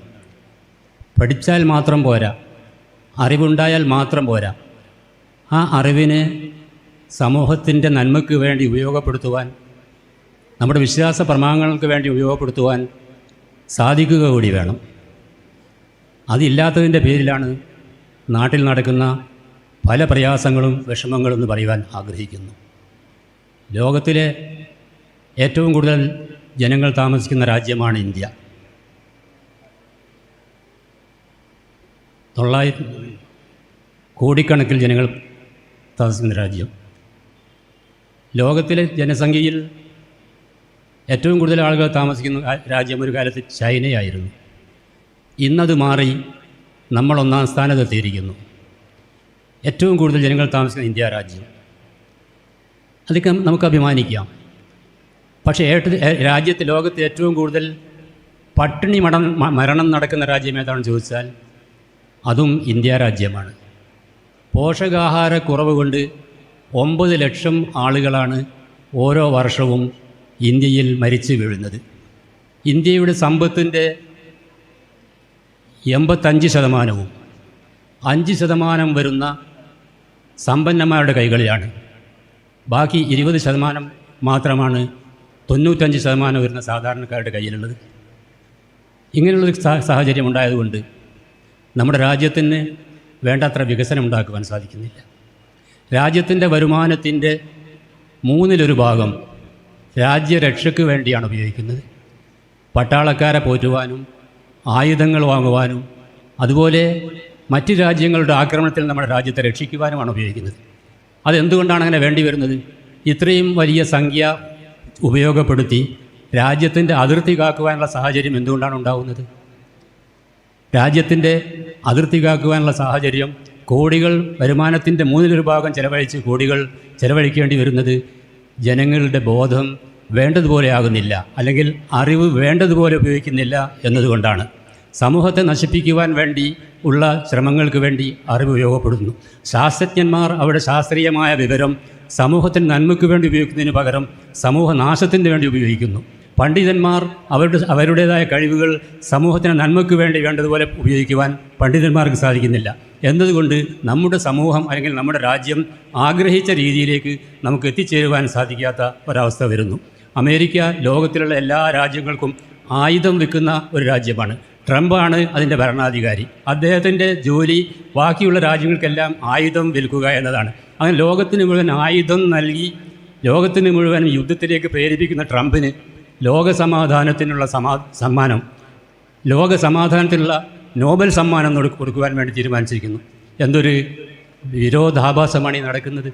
പഠിച്ചാൽ മാത്രം പോരാ, അറിവുണ്ടായാൽ മാത്രം പോരാ, ആ അറിവിനെ സമൂഹത്തിൻ്റെ നന്മയ്ക്ക് വേണ്ടി ഉപയോഗപ്പെടുത്തുവാൻ, നമ്മുടെ വിശ്വാസ പ്രമാണങ്ങൾക്ക് വേണ്ടി ഉപയോഗപ്പെടുത്തുവാൻ സാധിക്കുക കൂടി വേണം. അതില്ലാത്തതിൻ്റെ പേരിലാണ് നാട്ടിൽ നടക്കുന്ന പല പ്രയാസങ്ങളും വിഷമങ്ങളും എന്ന് പറയുവാൻ ആഗ്രഹിക്കുന്നു. ലോകത്തിലെ ഏറ്റവും കൂടുതൽ ജനങ്ങൾ താമസിക്കുന്ന രാജ്യമാണ് ഇന്ത്യ. 900 കോടിക്കണക്കിൽ ജനങ്ങൾ താമസിക്കുന്ന രാജ്യം. ലോകത്തിലെ ജനസംഖ്യയിൽ ഏറ്റവും കൂടുതൽ ആളുകൾ താമസിക്കുന്ന രാജ്യം ഒരു കാലത്ത് ചൈനയായിരുന്നു. ഇന്നത് മാറി നമ്മൾ 1-ാം സ്ഥാനത്തെത്തിയിരിക്കുന്നു. ഏറ്റവും കൂടുതൽ ജനങ്ങൾ താമസിക്കുന്ന ഇന്ത്യ രാജ്യം. അതൊക്കെ നമുക്ക് അഭിമാനിക്കാം. പക്ഷേ രാജ്യത്ത് ലോകത്ത് ഏറ്റവും കൂടുതൽ പട്ടിണി മരണം നടക്കുന്ന രാജ്യം ഏതാണെന്ന് ചോദിച്ചാൽ അതും ഇന്ത്യ രാജ്യമാണ്. പോഷകാഹാരക്കുറവ് കൊണ്ട് 9 ലക്ഷം ആളുകളാണ് ഓരോ വർഷവും ഇന്ത്യയിൽ മരിച്ചു വീഴുന്നത്. ഇന്ത്യയുടെ സമ്പത്തിൻ്റെ 85%, 5% വരുന്ന സമ്പന്നന്മാരുടെ കൈകളിലാണ്. ബാക്കി 20% മാത്രമാണ് 95% വരുന്ന സാധാരണക്കാരുടെ കയ്യിലുള്ളത്. ഇങ്ങനെയുള്ളൊരു സാഹചര്യം ഉണ്ടായതുകൊണ്ട് നമ്മുടെ രാജ്യത്തിന് വേണ്ടത്ര വികസനം ഉണ്ടാക്കുവാൻ സാധിക്കുന്നില്ല. രാജ്യത്തിൻ്റെ വരുമാനത്തിൻ്റെ 1/3 ഭാഗം രാജ്യരക്ഷയ്ക്ക് വേണ്ടിയാണ് ഉപയോഗിക്കുന്നത്. പട്ടാളക്കാരെ പോറ്റുവാനും ആയുധങ്ങൾ വാങ്ങുവാനും അതുപോലെ മറ്റ് രാജ്യങ്ങളുടെ ആക്രമണത്തിൽ നമ്മുടെ രാജ്യത്തെ രക്ഷിക്കുവാനുമാണ് ഉപയോഗിക്കുന്നത്. അതെന്തുകൊണ്ടാണ് അങ്ങനെ വേണ്ടി വരുന്നത്? ഇത്രയും വലിയ സംഖ്യ ഉപയോഗപ്പെടുത്തി രാജ്യത്തിൻ്റെ അതിർത്തി കാക്കുവാനുള്ള സാഹചര്യം എന്തുകൊണ്ടാണ് ഉണ്ടാകുന്നത്? രാജ്യത്തിൻ്റെ അതിർത്തി കാക്കുവാനുള്ള സാഹചര്യം കോടികൾ വരുമാനത്തിൻ്റെ 1/3 ഭാഗം ചെലവഴിച്ച് കോടികൾ ചെലവഴിക്കേണ്ടി വരുന്നത് ജനങ്ങളുടെ ബോധം വേണ്ടതുപോലെ ആകുന്നില്ല, അല്ലെങ്കിൽ അറിവ് വേണ്ടതുപോലെ ഉപയോഗിക്കുന്നില്ല എന്നതുകൊണ്ടാണ്. സമൂഹത്തെ നശിപ്പിക്കുവാൻ വേണ്ടി ഉള്ള ശ്രമങ്ങൾക്ക് വേണ്ടി അറിവ് ഉപയോഗപ്പെടുന്നു. ശാസ്ത്രജ്ഞന്മാർ അവരുടെ ശാസ്ത്രീയമായ വിവരം സമൂഹത്തിന് നന്മയ്ക്ക് വേണ്ടി ഉപയോഗിക്കുന്നതിന് പകരം സമൂഹനാശത്തിന് വേണ്ടി ഉപയോഗിക്കുന്നു. പണ്ഡിതന്മാർ അവരുടേതായ കഴിവുകൾ സമൂഹത്തിന് നന്മയ്ക്ക് വേണ്ടി വേണ്ടതുപോലെ ഉപയോഗിക്കുവാൻ പണ്ഡിതന്മാർക്ക് സാധിക്കുന്നില്ല എന്നതുകൊണ്ട് നമ്മുടെ സമൂഹം അല്ലെങ്കിൽ നമ്മുടെ രാജ്യം ആഗ്രഹിച്ച രീതിയിലേക്ക് നമുക്ക് എത്തിച്ചേരുവാൻ സാധിക്കാത്ത ഒരവസ്ഥ വരുന്നു. അമേരിക്ക ലോകത്തിലുള്ള എല്ലാ രാജ്യങ്ങൾക്കും ആയുധം വിൽക്കുന്ന ഒരു രാജ്യമാണ്. ട്രംപാണ് അതിൻ്റെ ഭരണാധികാരി. അദ്ദേഹത്തിൻ്റെ ജോലി ബാക്കിയുള്ള രാജ്യങ്ങൾക്കെല്ലാം ആയുധം വിൽക്കുക എന്നതാണ്. അങ്ങനെ ലോകത്തിന് മുഴുവൻ ആയുധം നൽകി ലോകത്തിന് മുഴുവൻ യുദ്ധത്തിലേക്ക് പ്രേരിപ്പിക്കുന്ന ട്രംപിന് ലോകസമാധാനത്തിനുള്ള സമ്മാനം, ലോകസമാധാനത്തിനുള്ള നോബൽ സമ്മാനം കൊടുക്കുവാൻ വേണ്ടി തീരുമാനിച്ചിരിക്കുന്നു. എന്തൊരു വിരോധാഭാസമാണ് ഈ നടക്കുന്നത്.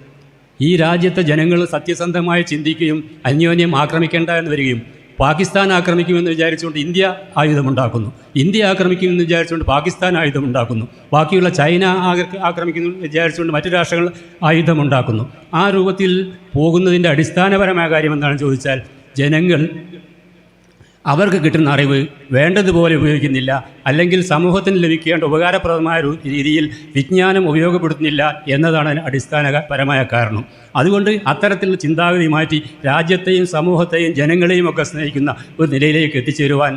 ഈ രാജ്യത്തെ ജനങ്ങൾ സത്യസന്ധമായി ചിന്തിക്കുകയും അന്യോന്യം ആക്രമിക്കേണ്ട എന്ന് വരികയും പാകിസ്ഥാൻ ആക്രമിക്കുമെന്ന് വിചാരിച്ചുകൊണ്ട് ഇന്ത്യ ആയുധമുണ്ടാക്കുന്നു, ഇന്ത്യ ആക്രമിക്കുമെന്ന് വിചാരിച്ചുകൊണ്ട് പാകിസ്ഥാൻ ആയുധമുണ്ടാക്കുന്നു, ബാക്കിയുള്ള ചൈന ആക്രമിക്കുമെന്ന് വിചാരിച്ചുകൊണ്ട് മറ്റു രാഷ്ട്രങ്ങൾ ആയുധമുണ്ടാക്കുന്നു. ആ രൂപത്തിൽ പോകുന്നതിൻ്റെ അടിസ്ഥാനപരമായ കാര്യം എന്താണെന്ന് ചോദിച്ചാൽ ജനങ്ങൾ അവർക്ക് കിട്ടുന്ന അറിവ് വേണ്ടതുപോലെ ഉപയോഗിക്കുന്നില്ല, അല്ലെങ്കിൽ സമൂഹത്തിന് ലഭിക്കേണ്ട ഉപകാരപ്രദമായ രീതിയിൽ വിജ്ഞാനം ഉപയോഗപ്പെടുത്തുന്നില്ല എന്നതാണ് അതിന് അടിസ്ഥാനപരമായ കാരണം. അതുകൊണ്ട് അത്തരത്തിലുള്ള ചിന്താഗതി മാറ്റി രാജ്യത്തെയും സമൂഹത്തെയും ജനങ്ങളെയും ഒക്കെ സ്നേഹിക്കുന്ന ഒരു നിലയിലേക്ക് എത്തിച്ചേരുവാൻ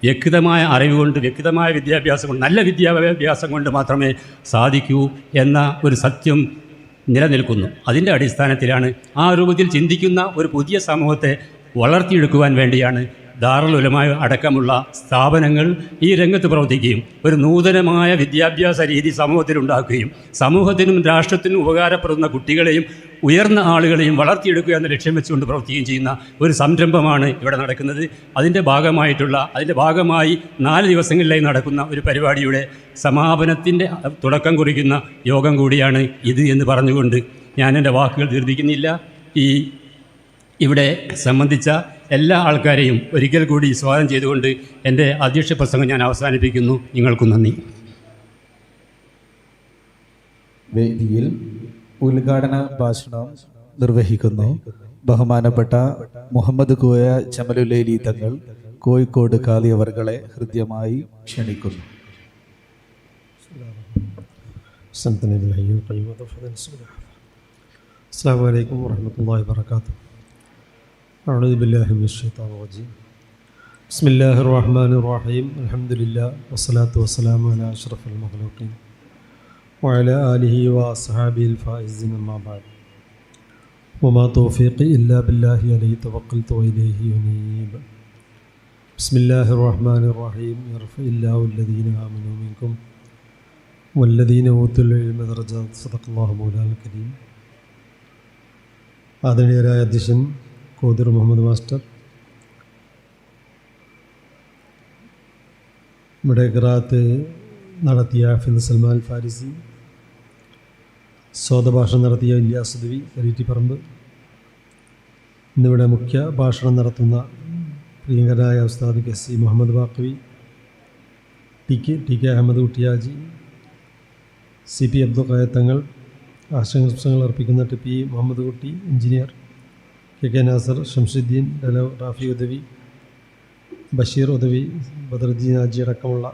വ്യക്തമായ അറിവ് കൊണ്ട്, വ്യക്തമായ വിദ്യാഭ്യാസം കൊണ്ട്, നല്ല വിദ്യാഭ്യാസം കൊണ്ട് മാത്രമേ സാധിക്കൂ എന്ന ഒരു സത്യം നിലനിൽക്കുന്നു. അതിൻ്റെ അടിസ്ഥാനത്തിലാണ് ആ രൂപത്തിൽ ചിന്തിക്കുന്ന ഒരു പുതിയ സമൂഹത്തെ വളർത്തിയെടുക്കുവാൻ വേണ്ടിയാണ് ദാറുൽ ഉലമ അടക്കമുള്ള സ്ഥാപനങ്ങൾ ഈ രംഗത്ത് പ്രവർത്തിക്കുകയും ഒരു നൂതനമായ വിദ്യാഭ്യാസ രീതി സമൂഹത്തിലുണ്ടാക്കുകയും സമൂഹത്തിനും രാഷ്ട്രത്തിനും ഉപകാരപ്പെടുന്ന കുട്ടികളെയും ഉയർന്ന ആളുകളെയും വളർത്തിയെടുക്കുക എന്ന ലക്ഷ്യം വെച്ചുകൊണ്ട് പ്രവർത്തിക്കുകയും ചെയ്യുന്ന ഒരു സംരംഭമാണ് ഇവിടെ നടക്കുന്നത്. അതിൻ്റെ ഭാഗമായി 4 ദിവസങ്ങളിലായി നടക്കുന്ന ഒരു പരിപാടിയുടെ സമാപനത്തിൻ്റെ തുടക്കം കുറിക്കുന്ന യോഗം കൂടിയാണ് ഇത് എന്ന് പറഞ്ഞുകൊണ്ട് ഞാൻ എൻ്റെ വാക്കുകൾ ദീർഘിക്കുന്നില്ല. ഈ ഇവിടെ സംബന്ധിച്ച എല്ലാ ആൾക്കാരെയും ഒരിക്കൽ കൂടി സ്വാഗതം ചെയ്തുകൊണ്ട് എൻ്റെ അധ്യക്ഷ പ്രസംഗം ഞാൻ അവസാനിപ്പിക്കുന്നു. നിങ്ങൾക്കും നന്ദി. വേദിയിൽ ഉദ്ഘാടന ഭാഷണം നിർവഹിക്കുന്നു ബഹുമാനപ്പെട്ട മുഹമ്മദ് കോയ ജമലുലൈലി തങ്ങൾ, കോഴിക്കോട് ഖാദി അവർകളെ ഹൃദ്യമായി ക്ഷണിക്കുന്നു. അസ്സലാമു അലൈക്കും വറഹ്മത്തുള്ളാഹി വബറകാതുഹു. അഊദു ബില്ലാഹി മിനശ് ശൈത്വാനിർ റജീം. ബിസ്മില്ലാഹിർ റഹ്മാനിർ റഹീം. അൽഹംദുലില്ലാഹി വസ്സലാത്തു വസ്സലാമു അലാ അഷ്റഫിൽ മഖ്ലൂഖീൻ വഅലാ ആലിഹി വഅസ്ഹാബിഹിൽ ഫായിസീൻ അമ്മാ ബഅദ്. വമാ തൗഫീഖി ഇല്ലാ ബില്ലാഹി അലൈഹി തവക്കൽതു വഇലൈഹി ഉനീബ്. ബിസ്മില്ലാഹിർ റഹ്മാനിർ റഹീം. യർഫഇല്ലാഹു അല്ലദീന ആമനൂ മിൻകും വല്ലദീന ഊതുൽ ഇൽമ ദറജാത്ത്. സദഖല്ലാഹു മൗലാനൽ കരീം. ആദരണീയരായ അധ്യക്ഷൻ കോതൂർ മുഹമ്മദ് മാസ്റ്റർ, ഇവിടെ ഖിറാഅത്ത് നടത്തിയ ഹാഫിദ് സൽമാൻ ഫാരിസി, സ്വാദഭാഷണം നടത്തിയ ഇല്യാസ് ഉദവി കരീറ്റിപ്പറമ്പ്, ഇന്നിവിടെ മുഖ്യ ഭാഷണം നടത്തുന്ന പ്രിയങ്കരായ Usthad K C Muhammad Baqavi, T K Ahmed Kuttyhaji, C P Abdul Khader Thangal, ആശംസകൾ അർപ്പിക്കുന്ന T P Muhammad Kutty engineer, K Nasar, Shamsuddin ഡലോ, റാഫി ഉദവി, ബഷീർ ഉദവി, ബദറുദ്ദീൻ ആജി അടക്കമുള്ള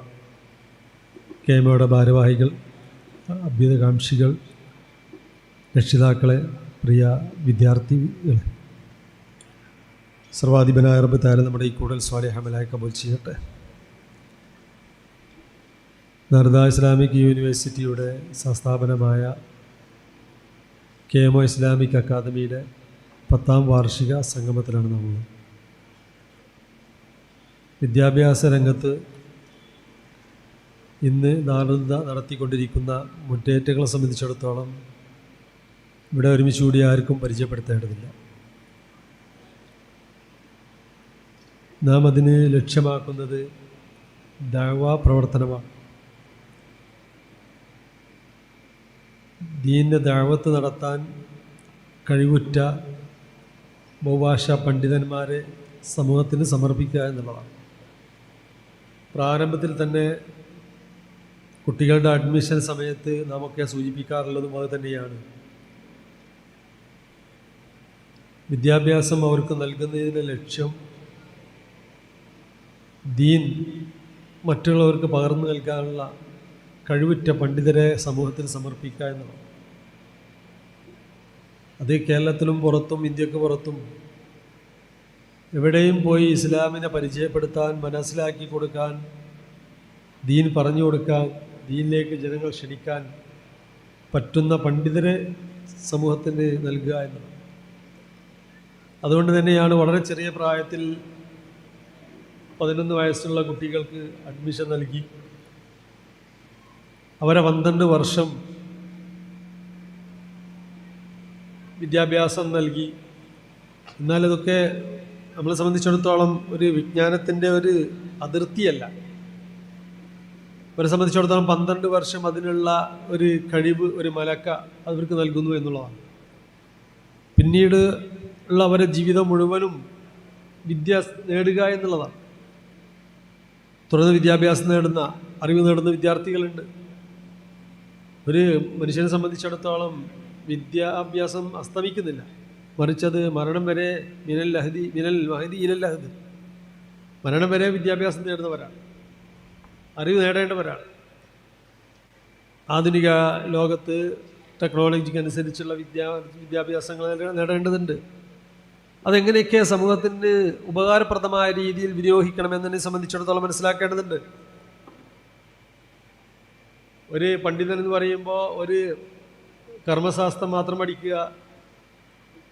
കേമയുടെ ഭാരവാഹികൾ, അഭ്യുതകാംക്ഷികൾ, രക്ഷിതാക്കളെ, പ്രിയ വിദ്യാർത്ഥികളെ, സർവാധിപനായ റബ്ബ് തആല നമ്മുടെ ഈ കൂടുതൽ സ്വാലിഹമലായി കബൂൽ ചെയ്യട്ടെ. ദർദ ഇസ്ലാമിക് യൂണിവേഴ്സിറ്റിയുടെ സംസ്ഥാപനമായ KMO ഇസ്ലാമിക് അക്കാദമിയുടെ 10ാം വാർഷിക സംഗമത്തിലാണ് നമ്മൾ. വിദ്യാഭ്യാസ രംഗത്ത് ഇന്ന് നടത്തിക്കൊണ്ടിരിക്കുന്ന മുന്നേറ്റങ്ങളെ സംബന്ധിച്ചിടത്തോളം ഇവിടെ ഒരുമിച്ച് കൂടി ആർക്കും പരിചയപ്പെടുത്തേണ്ടതില്ല. നാം അതിന് ലക്ഷ്യമാക്കുന്നത് ദഅ്വാ പ്രവർത്തനമാണ്. ദീനിൻ്റെ ദഅവത്ത് നടത്താൻ കഴിവുറ്റ ബഹുഭാഷാ പണ്ഡിതന്മാരെ സമൂഹത്തിന് സമർപ്പിക്കുക എന്നുള്ളതാണ്. പ്രാരംഭത്തിൽ തന്നെ കുട്ടികളുടെ അഡ്മിഷൻ സമയത്ത് നാമൊക്കെ സൂചിപ്പിക്കാറുള്ളതും അത് തന്നെയാണ്. വിദ്യാഭ്യാസം അവർക്ക് നൽകുന്നതിൻ്റെ ലക്ഷ്യം ദീൻ മറ്റുള്ളവർക്ക് പകർന്നു നൽകാനുള്ള കഴിവുറ്റ പണ്ഡിതരെ സമൂഹത്തിൽ സമർപ്പിക്കുക എന്നുള്ളത്. അത് കേരളത്തിലും പുറത്തും ഇന്ത്യക്ക് പുറത്തും എവിടെയും പോയി ഇസ്ലാമിനെ പരിചയപ്പെടുത്താൻ, മനസ്സിലാക്കി കൊടുക്കാൻ, ദീൻ പറഞ്ഞു കൊടുക്കാൻ, ദീനിലേക്ക് ജനങ്ങൾ ക്ഷണിക്കാൻ പറ്റുന്ന പണ്ഡിതരെ സമൂഹത്തിന് നൽകുക എന്നുള്ളത്. അതുകൊണ്ട് തന്നെയാണ് വളരെ ചെറിയ പ്രായത്തിൽ 11 വയസ്സുള്ള കുട്ടികൾക്ക് അഡ്മിഷൻ നൽകി അവരെ 12 വർഷം വിദ്യാഭ്യാസം നൽകി. എന്നാൽ ഇതൊക്കെ നമ്മളെ സംബന്ധിച്ചിടത്തോളം ഒരു വിജ്ഞാനത്തിൻ്റെ ഒരു അതിർത്തിയല്ല. അവരെ സംബന്ധിച്ചിടത്തോളം 12 വർഷം അതിനുള്ള ഒരു കഴിവ്, ഒരു മലക്ക അവർക്ക് നൽകുന്നു എന്നുള്ളതാണ്. പിന്നീട് ഉള്ള അവരുടെ ജീവിതം മുഴുവനും വിദ്യ നേടുക എന്നുള്ളതാണ്. തുടർന്ന് വിദ്യാഭ്യാസം നേടുന്ന, അറിവ് നേടുന്ന വിദ്യാർത്ഥികളുണ്ട്. ഒരു മനുഷ്യനെ സംബന്ധിച്ചിടത്തോളം വിദ്യാഭ്യാസം അസ്തമിക്കുന്നില്ല, മറിച്ചത് മരണം വരെ മിനൽ മഹദി ഇലൽ ലഹദ്, മരണം വരെ വിദ്യാഭ്യാസം നേടുന്നവരാണ്, അറിവ് നേടേണ്ടവരാണ്. ആധുനിക ലോകത്ത് ടെക്നോളജിക്ക് അനുസരിച്ചുള്ള വിദ്യാഭ്യാസങ്ങൾ നേടേണ്ടതുണ്ട്. അതെങ്ങനെയൊക്കെ സമൂഹത്തിന് ഉപകാരപ്രദമായ രീതിയിൽ വിനിയോഗിക്കണമെന്നതിനെ സംബന്ധിച്ചിടത്തോളം മനസ്സിലാക്കേണ്ടതുണ്ട്. ഒരു പണ്ഡിതൻ എന്ന് പറയുമ്പോൾ ഒരു കർമ്മശാസ്ത്രം മാത്രം പഠിക്കുക,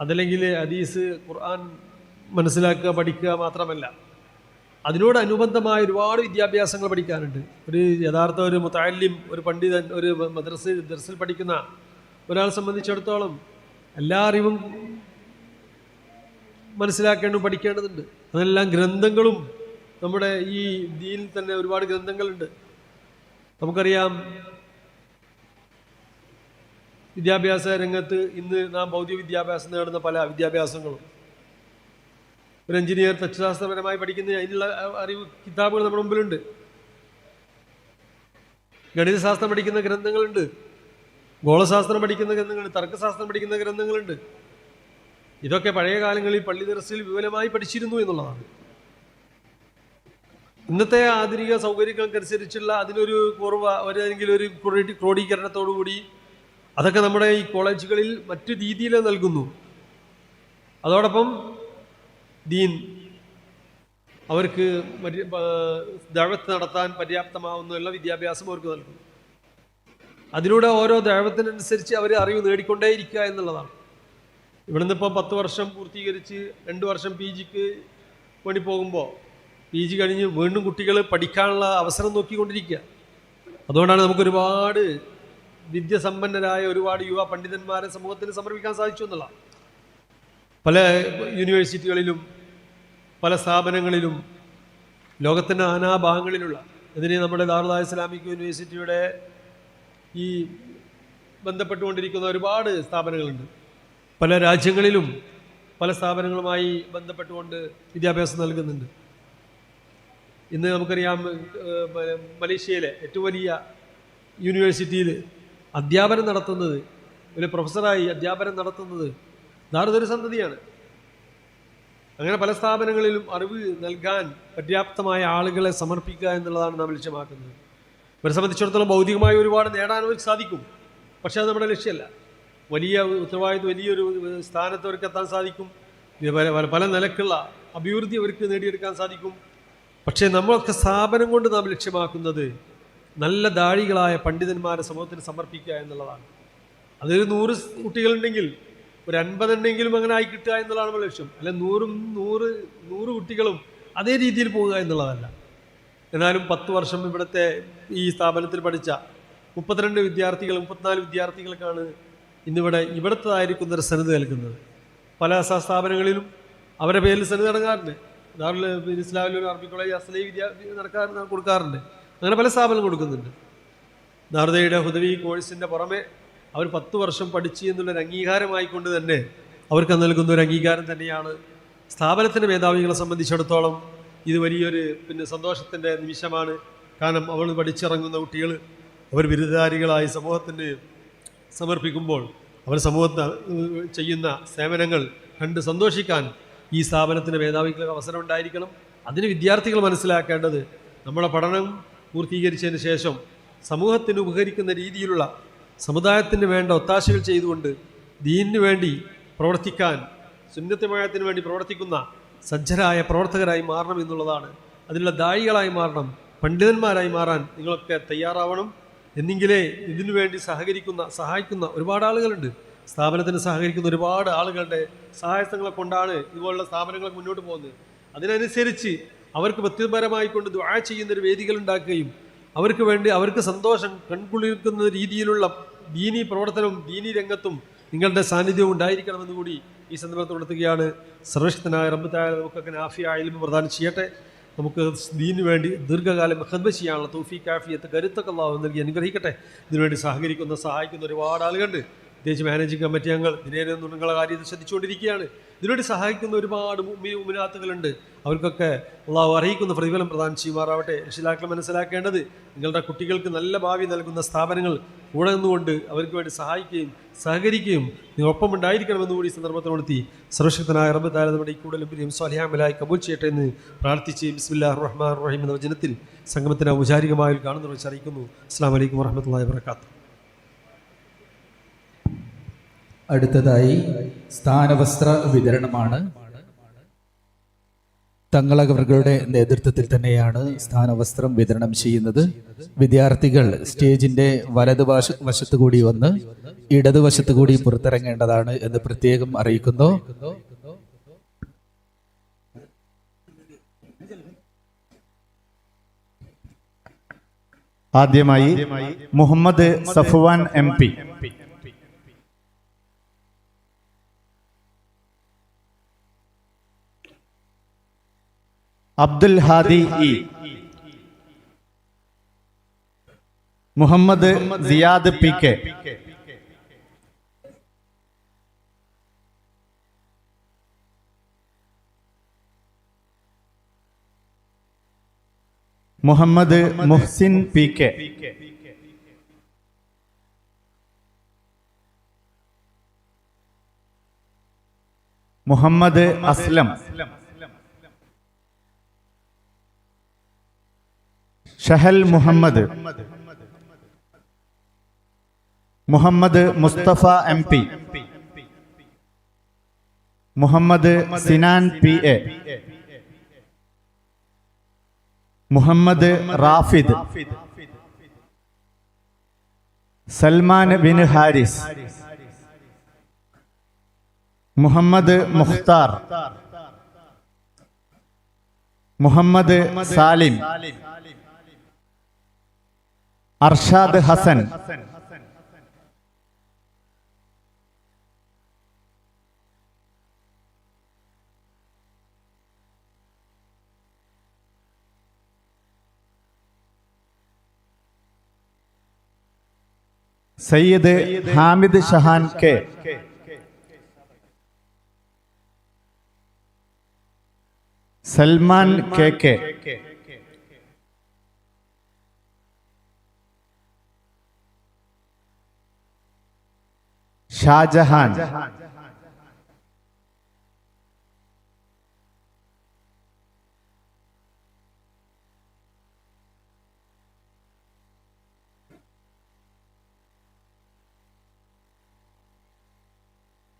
അതല്ലെങ്കിൽ ഹദീസ്, ഖുർആൻ മനസ്സിലാക്കുക, പഠിക്കുക മാത്രമല്ല, അതിനോട് അനുബന്ധമായ ഒരുപാട് വിദ്യാഭ്യാസങ്ങൾ പഠിക്കാനുണ്ട്. ഒരു യഥാർത്ഥ ഒരു മുതഅല്ലിം, ഒരു പണ്ഡിതൻ, ഒരു ദർസിൽ പഠിക്കുന്ന ഒരാളെ സംബന്ധിച്ചിടത്തോളം എല്ലാ അറിവും മനസ്സിലാക്കേണ്ടതും പഠിക്കേണ്ടതുണ്ട്. അതെല്ലാം ഗ്രന്ഥങ്ങളും നമ്മുടെ ഈ ദീനിൽ തന്നെ ഒരുപാട് ഗ്രന്ഥങ്ങളുണ്ട്. നമുക്കറിയാം, വിദ്യാഭ്യാസ രംഗത്ത് ഇന്ന് നാം ഭൗതിക വിദ്യാഭ്യാസം നേടുന്ന പല വിദ്യാഭ്യാസങ്ങളും, ഒരു എഞ്ചിനീയർ തച്ചുശാസ്ത്രപരമായി പഠിക്കുന്ന അതിനുള്ള അറിവ് കിതാബുകൾ നമ്മുടെ മുമ്പിലുണ്ട്. ഗണിതശാസ്ത്രം പഠിക്കുന്ന ഗ്രന്ഥങ്ങളുണ്ട്, ഗോളശാസ്ത്രം പഠിക്കുന്ന ഗ്രന്ഥങ്ങളുണ്ട്, തർക്കശാസ്ത്രം പഠിക്കുന്ന ഗ്രന്ഥങ്ങളുണ്ട്. ഇതൊക്കെ പഴയ കാലങ്ങളിൽ പള്ളി ദർസിൽ വിപുലമായി പഠിച്ചിരുന്നു എന്നുള്ളതാണ്. ഇന്നത്തെ ആധുനിക സൗകര്യങ്ങൾക്കനുസരിച്ചുള്ള അതിനൊരു കുറവ് അല്ലെങ്കിൽ ഒരു ക്രോഡീകരണത്തോടുകൂടി അതൊക്കെ നമ്മുടെ ഈ കോളേജുകളിൽ മറ്റു രീതിയിൽ നൽകുന്നു. അതോടൊപ്പം ദീൻ അവർക്ക് ദഅവത്ത് നടത്താൻ പര്യാപ്തമാവുന്നുള്ള വിദ്യാഭ്യാസം അവർക്ക് നൽകുന്നു. അതിലൂടെ ഓരോ ദഅവത്തിനനുസരിച്ച് അവർ അറിവ് നേടിക്കൊണ്ടേയിരിക്കുക എന്നുള്ളതാണ്. ഇവിടുന്ന് ഇപ്പോൾ 10 വർഷം പൂർത്തീകരിച്ച് 2 വർഷം PGക്ക് വേണ്ടി പോകുമ്പോൾ PG കഴിഞ്ഞ് വീണ്ടും കുട്ടികൾ പഠിക്കാനുള്ള അവസരം നോക്കിക്കൊണ്ടിരിക്കുക. അതുകൊണ്ടാണ് നമുക്കൊരുപാട് വിദ്യാസമ്പന്നരായ ഒരുപാട് യുവ പണ്ഡിതന്മാരെ സമൂഹത്തിന് സമർപ്പിക്കാൻ സാധിച്ചു എന്നുള്ള. പല യൂണിവേഴ്സിറ്റികളിലും പല സ്ഥാപനങ്ങളിലും ലോകത്തിൻ്റെ നാനാഭാഗങ്ങളിലുള്ള ഇതിന് നമ്മുടെ ദാറുൽ ഇസ്ലാമിക് യൂണിവേഴ്സിറ്റിയുടെ ഈ ബന്ധപ്പെട്ടുകൊണ്ടിരിക്കുന്ന ഒരുപാട് സ്ഥാപനങ്ങളുണ്ട്. പല രാജ്യങ്ങളിലും പല സ്ഥാപനങ്ങളുമായി ബന്ധപ്പെട്ടുകൊണ്ട് വിദ്യാഭ്യാസം നൽകുന്നുണ്ട്. ഇന്ന് നമുക്കറിയാം മലേഷ്യയിലെ ഏറ്റവും വലിയ യൂണിവേഴ്സിറ്റിയിൽ അധ്യാപനം നടത്തുന്നത്, ഒരു പ്രൊഫസറായി അധ്യാപനം നടത്തുന്നത് ദാറുൽ സന്തതിയാണ്. അങ്ങനെ പല സ്ഥാപനങ്ങളിലും അറിവ് നൽകാൻ പര്യാപ്തമായ ആളുകളെ സമർപ്പിക്കുക എന്നുള്ളതാണ് നാം ലക്ഷ്യമാക്കുന്നത്. ഇവരെ സംബന്ധിച്ചിടത്തോളം ഭൗതികമായി ഒരുപാട് നേടാൻ അവർക്ക് സാധിക്കും, പക്ഷേ അത് നമ്മുടെ ലക്ഷ്യമല്ല. വലിയ ഉത്തരവാദിത്വം, വലിയൊരു സ്ഥാനത്ത് അവർക്ക് എത്താൻ സാധിക്കും, പല നിലക്കുള്ള അഭിവൃദ്ധി അവർക്ക് നേടിയെടുക്കാൻ സാധിക്കും. പക്ഷേ നമ്മളൊക്കെ സ്ഥാപനം കൊണ്ട് നാം ലക്ഷ്യമാക്കുന്നത് നല്ല ദാഴികളായ പണ്ഡിതന്മാരെ സമൂഹത്തിന് സമർപ്പിക്കുക എന്നുള്ളതാണ്. അതൊരു 100 കുട്ടികളുണ്ടെങ്കിൽ ഒരു 50 ഉണ്ടെങ്കിലും അങ്ങനെ ആയി കിട്ടുക എന്നുള്ളതാണ് നമ്മുടെ ലക്ഷ്യം. അല്ല 100 കുട്ടികളും അതേ രീതിയിൽ പോകുക എന്നുള്ളതല്ല. എന്നാലും 10 വർഷം ഇവിടുത്തെ ഈ സ്ഥാപനത്തിൽ പഠിച്ച 32 വിദ്യാർത്ഥികൾ 34 വിദ്യാർത്ഥികൾക്കാണ് ഇവിടുത്തേതായിരിക്കുന്ന ഒരു സനത് നൽകുന്നത്. പല സ്ഥാപനങ്ങളിലും അവരുടെ പേരിൽ സനത് നടക്കാറുണ്ട്. ദാറുൽ ഇസ്ലാമിൽ അറബി കോളേജ് അസ്ലൈ കൊടുക്കാറുണ്ട്. അങ്ങനെ പല സ്ഥാപനങ്ങളും കൊടുക്കുന്നുണ്ട്. ദാറുദയുടെ ഹുദവി കോഴ്സിൻ്റെ പുറമെ അവർ 10 വർഷം പഠിച്ചു എന്നുള്ളൊരു അംഗീകാരമായിക്കൊണ്ട് തന്നെ അവർക്ക് നൽകുന്ന ഒരു അംഗീകാരം തന്നെയാണ്. സ്ഥാപനത്തിൻ്റെ മേധാവികളെ സംബന്ധിച്ചിടത്തോളം ഇത് വലിയൊരു സന്തോഷത്തിൻ്റെ നിമിഷമാണ്. കാരണം അവൾ പഠിച്ചിറങ്ങുന്ന കുട്ടികൾ അവർ ബിരുദധാരികളായി സമൂഹത്തിന് സമർപ്പിക്കുമ്പോൾ അവർ സമൂഹത്തിന് ചെയ്യുന്ന സേവനങ്ങൾ കണ്ട് സന്തോഷിക്കാൻ ഈ സ്ഥാപനത്തിൻ്റെ മേധാവികൾക്ക് അവസരം ഉണ്ടായിരിക്കണം. അതിന് വിദ്യാർത്ഥികൾ മനസ്സിലാക്കേണ്ടത് നമ്മുടെ പഠനം പൂർത്തീകരിച്ചതിന് ശേഷം സമൂഹത്തിന് ഉപകരിക്കുന്ന രീതിയിലുള്ള സമുദായത്തിന് വേണ്ട ഒത്താശകൾ ചെയ്തുകൊണ്ട് ദീനിനു വേണ്ടി പ്രവർത്തിക്കാൻ, സുന്നത്തമയത്തിന് വേണ്ടി പ്രവർത്തിക്കുന്ന സജ്ജരായ പ്രവർത്തകരായി മാറണം എന്നുള്ളതാണ്. അതിനുള്ള ദായികളായി മാറണം, പണ്ഡിതന്മാരായി മാറാൻ നിങ്ങളൊക്കെ തയ്യാറാവണം. എന്നെങ്കിലേ ഇതിനു വേണ്ടി സഹായിക്കുന്ന ഒരുപാട് ആളുകളുണ്ട്. സ്ഥാപനത്തിന് സഹകരിക്കുന്ന ഒരുപാട് ആളുകളുടെ സഹായങ്ങളെ കൊണ്ടാണ് ഇതുപോലുള്ള സ്ഥാപനങ്ങൾ മുന്നോട്ട് പോകുന്നത്. അതിനനുസരിച്ച് അവർക്ക് വ്യക്തിപരമായിക്കൊണ്ട് ദുആ ചെയ്യുന്നൊരു വേദികൾ ഉണ്ടാക്കുകയും അവർക്ക് വേണ്ടി അവർക്ക് സന്തോഷം കൺകുളിർക്കുന്ന രീതിയിലുള്ള ദീനി പ്രവർത്തനവും ദീനി രംഗത്തും നിങ്ങളുടെ സാന്നിധ്യവും ഉണ്ടായിരിക്കണമെന്ന് കൂടി ഈ സന്ദർഭത്തിൽ ഉണർത്തുകയാണ്. സർവശക്തനായ റബ്ബ് തആല നമുക്കൊക്കെ നാഫിയായ ഇൽമ് പ്രദാനം ചെയ്യട്ടെ. നമുക്ക് ദീനു വേണ്ടി ദീർഘകാലം ഖദ്മ ചെയ്യാനുള്ള തൗഫീഖ് ആഫിയത്ത് കരുത്തൊക്കെ അല്ലാഹു നൽകി അനുഗ്രഹിക്കട്ടെ. ഇതിനുവേണ്ടി സഹായിക്കുന്ന ഒരുപാട് ആളുകളുണ്ട്. പ്രത്യേകിച്ച് മാനേജിംഗ് കമ്മിറ്റി അംഗങ്ങൾ ദിനേന നിങ്ങളെ കാര്യത്തിൽ ശ്രദ്ധിച്ചുകൊണ്ടിരിക്കുകയാണ്. ഇതിനുവേണ്ടി സഹായിക്കുന്ന ഒരുപാട് മുഅ്മിനാത്തുകളുണ്ട്. അവർക്കൊക്കെ അള്ളാഹു അറിയിക്കുന്ന പ്രതിഫലം പ്രദാനം ചെയ്യുമാറാവട്ടെ. രക്ഷിതാക്കൾ മനസ്സിലാക്കേണ്ടത് നിങ്ങളുടെ കുട്ടികൾക്ക് നല്ല ഭാവി നൽകുന്ന സ്ഥാപനങ്ങൾ കൂടെ നിന്നുകൊണ്ട് അവർക്ക് വേണ്ടി സഹായിക്കുകയും സഹകരിക്കുകയും നിങ്ങളൊപ്പം ഉണ്ടായിരിക്കണമെന്ന് കൂടി സന്ദർഭത്തിനോടുത്തി സർവശക്തനായ റബ്ബ് തആല നമ്മുടെ ഈ കൂടുതലും സ്വാലിഹാമലായി കബൂൽ ചെയ്യട്ടെ എന്ന് പ്രാർത്ഥിച്ച് ബിസ്മില്ലാഹിർ റഹ്മാനിർ റഹീം എന്ന വചനത്തിൽ സംഗമത്തിന് ഔപചാരികമായി കാണുന്നവർ അറിയിക്കുന്നു. അസ്സലാമു അലൈക്കും വറഹ്മത്തുള്ളാഹി വബറകാതുഹു. അടുത്തതായി സ്ഥാനവസ്ത്ര വിതരണമാണ്. തങ്ങളവരുടെ നേതൃത്വത്തിൽ തന്നെയാണ് സ്ഥാനവസ്ത്രം വിതരണം ചെയ്യുന്നത്. വിദ്യാർത്ഥികൾ സ്റ്റേജിന്റെ വലതുവശത്തു കൂടി വന്ന് ഇടതുവശത്തു കൂടി പുറത്തിറങ്ങേണ്ടതാണ് എന്ന് പ്രത്യേകം അറിയിക്കുന്നു. ആദ്യമായി Muhammad Safwan MP, Abdul Hadi E, Muhammad Siyad PK, Muhammad Muhsin P K, Muhammad Aslam, Shahal Muhammad, Muhammad Mustafa M P, Muhammad Sinan P A, Muhammad Rafid, Salman bin Haris, Muhammad Mukhtar, Muhammad Salim, Arshad Hasan, Sayyid Hamid Shahan K, Salman K K, Shajahan,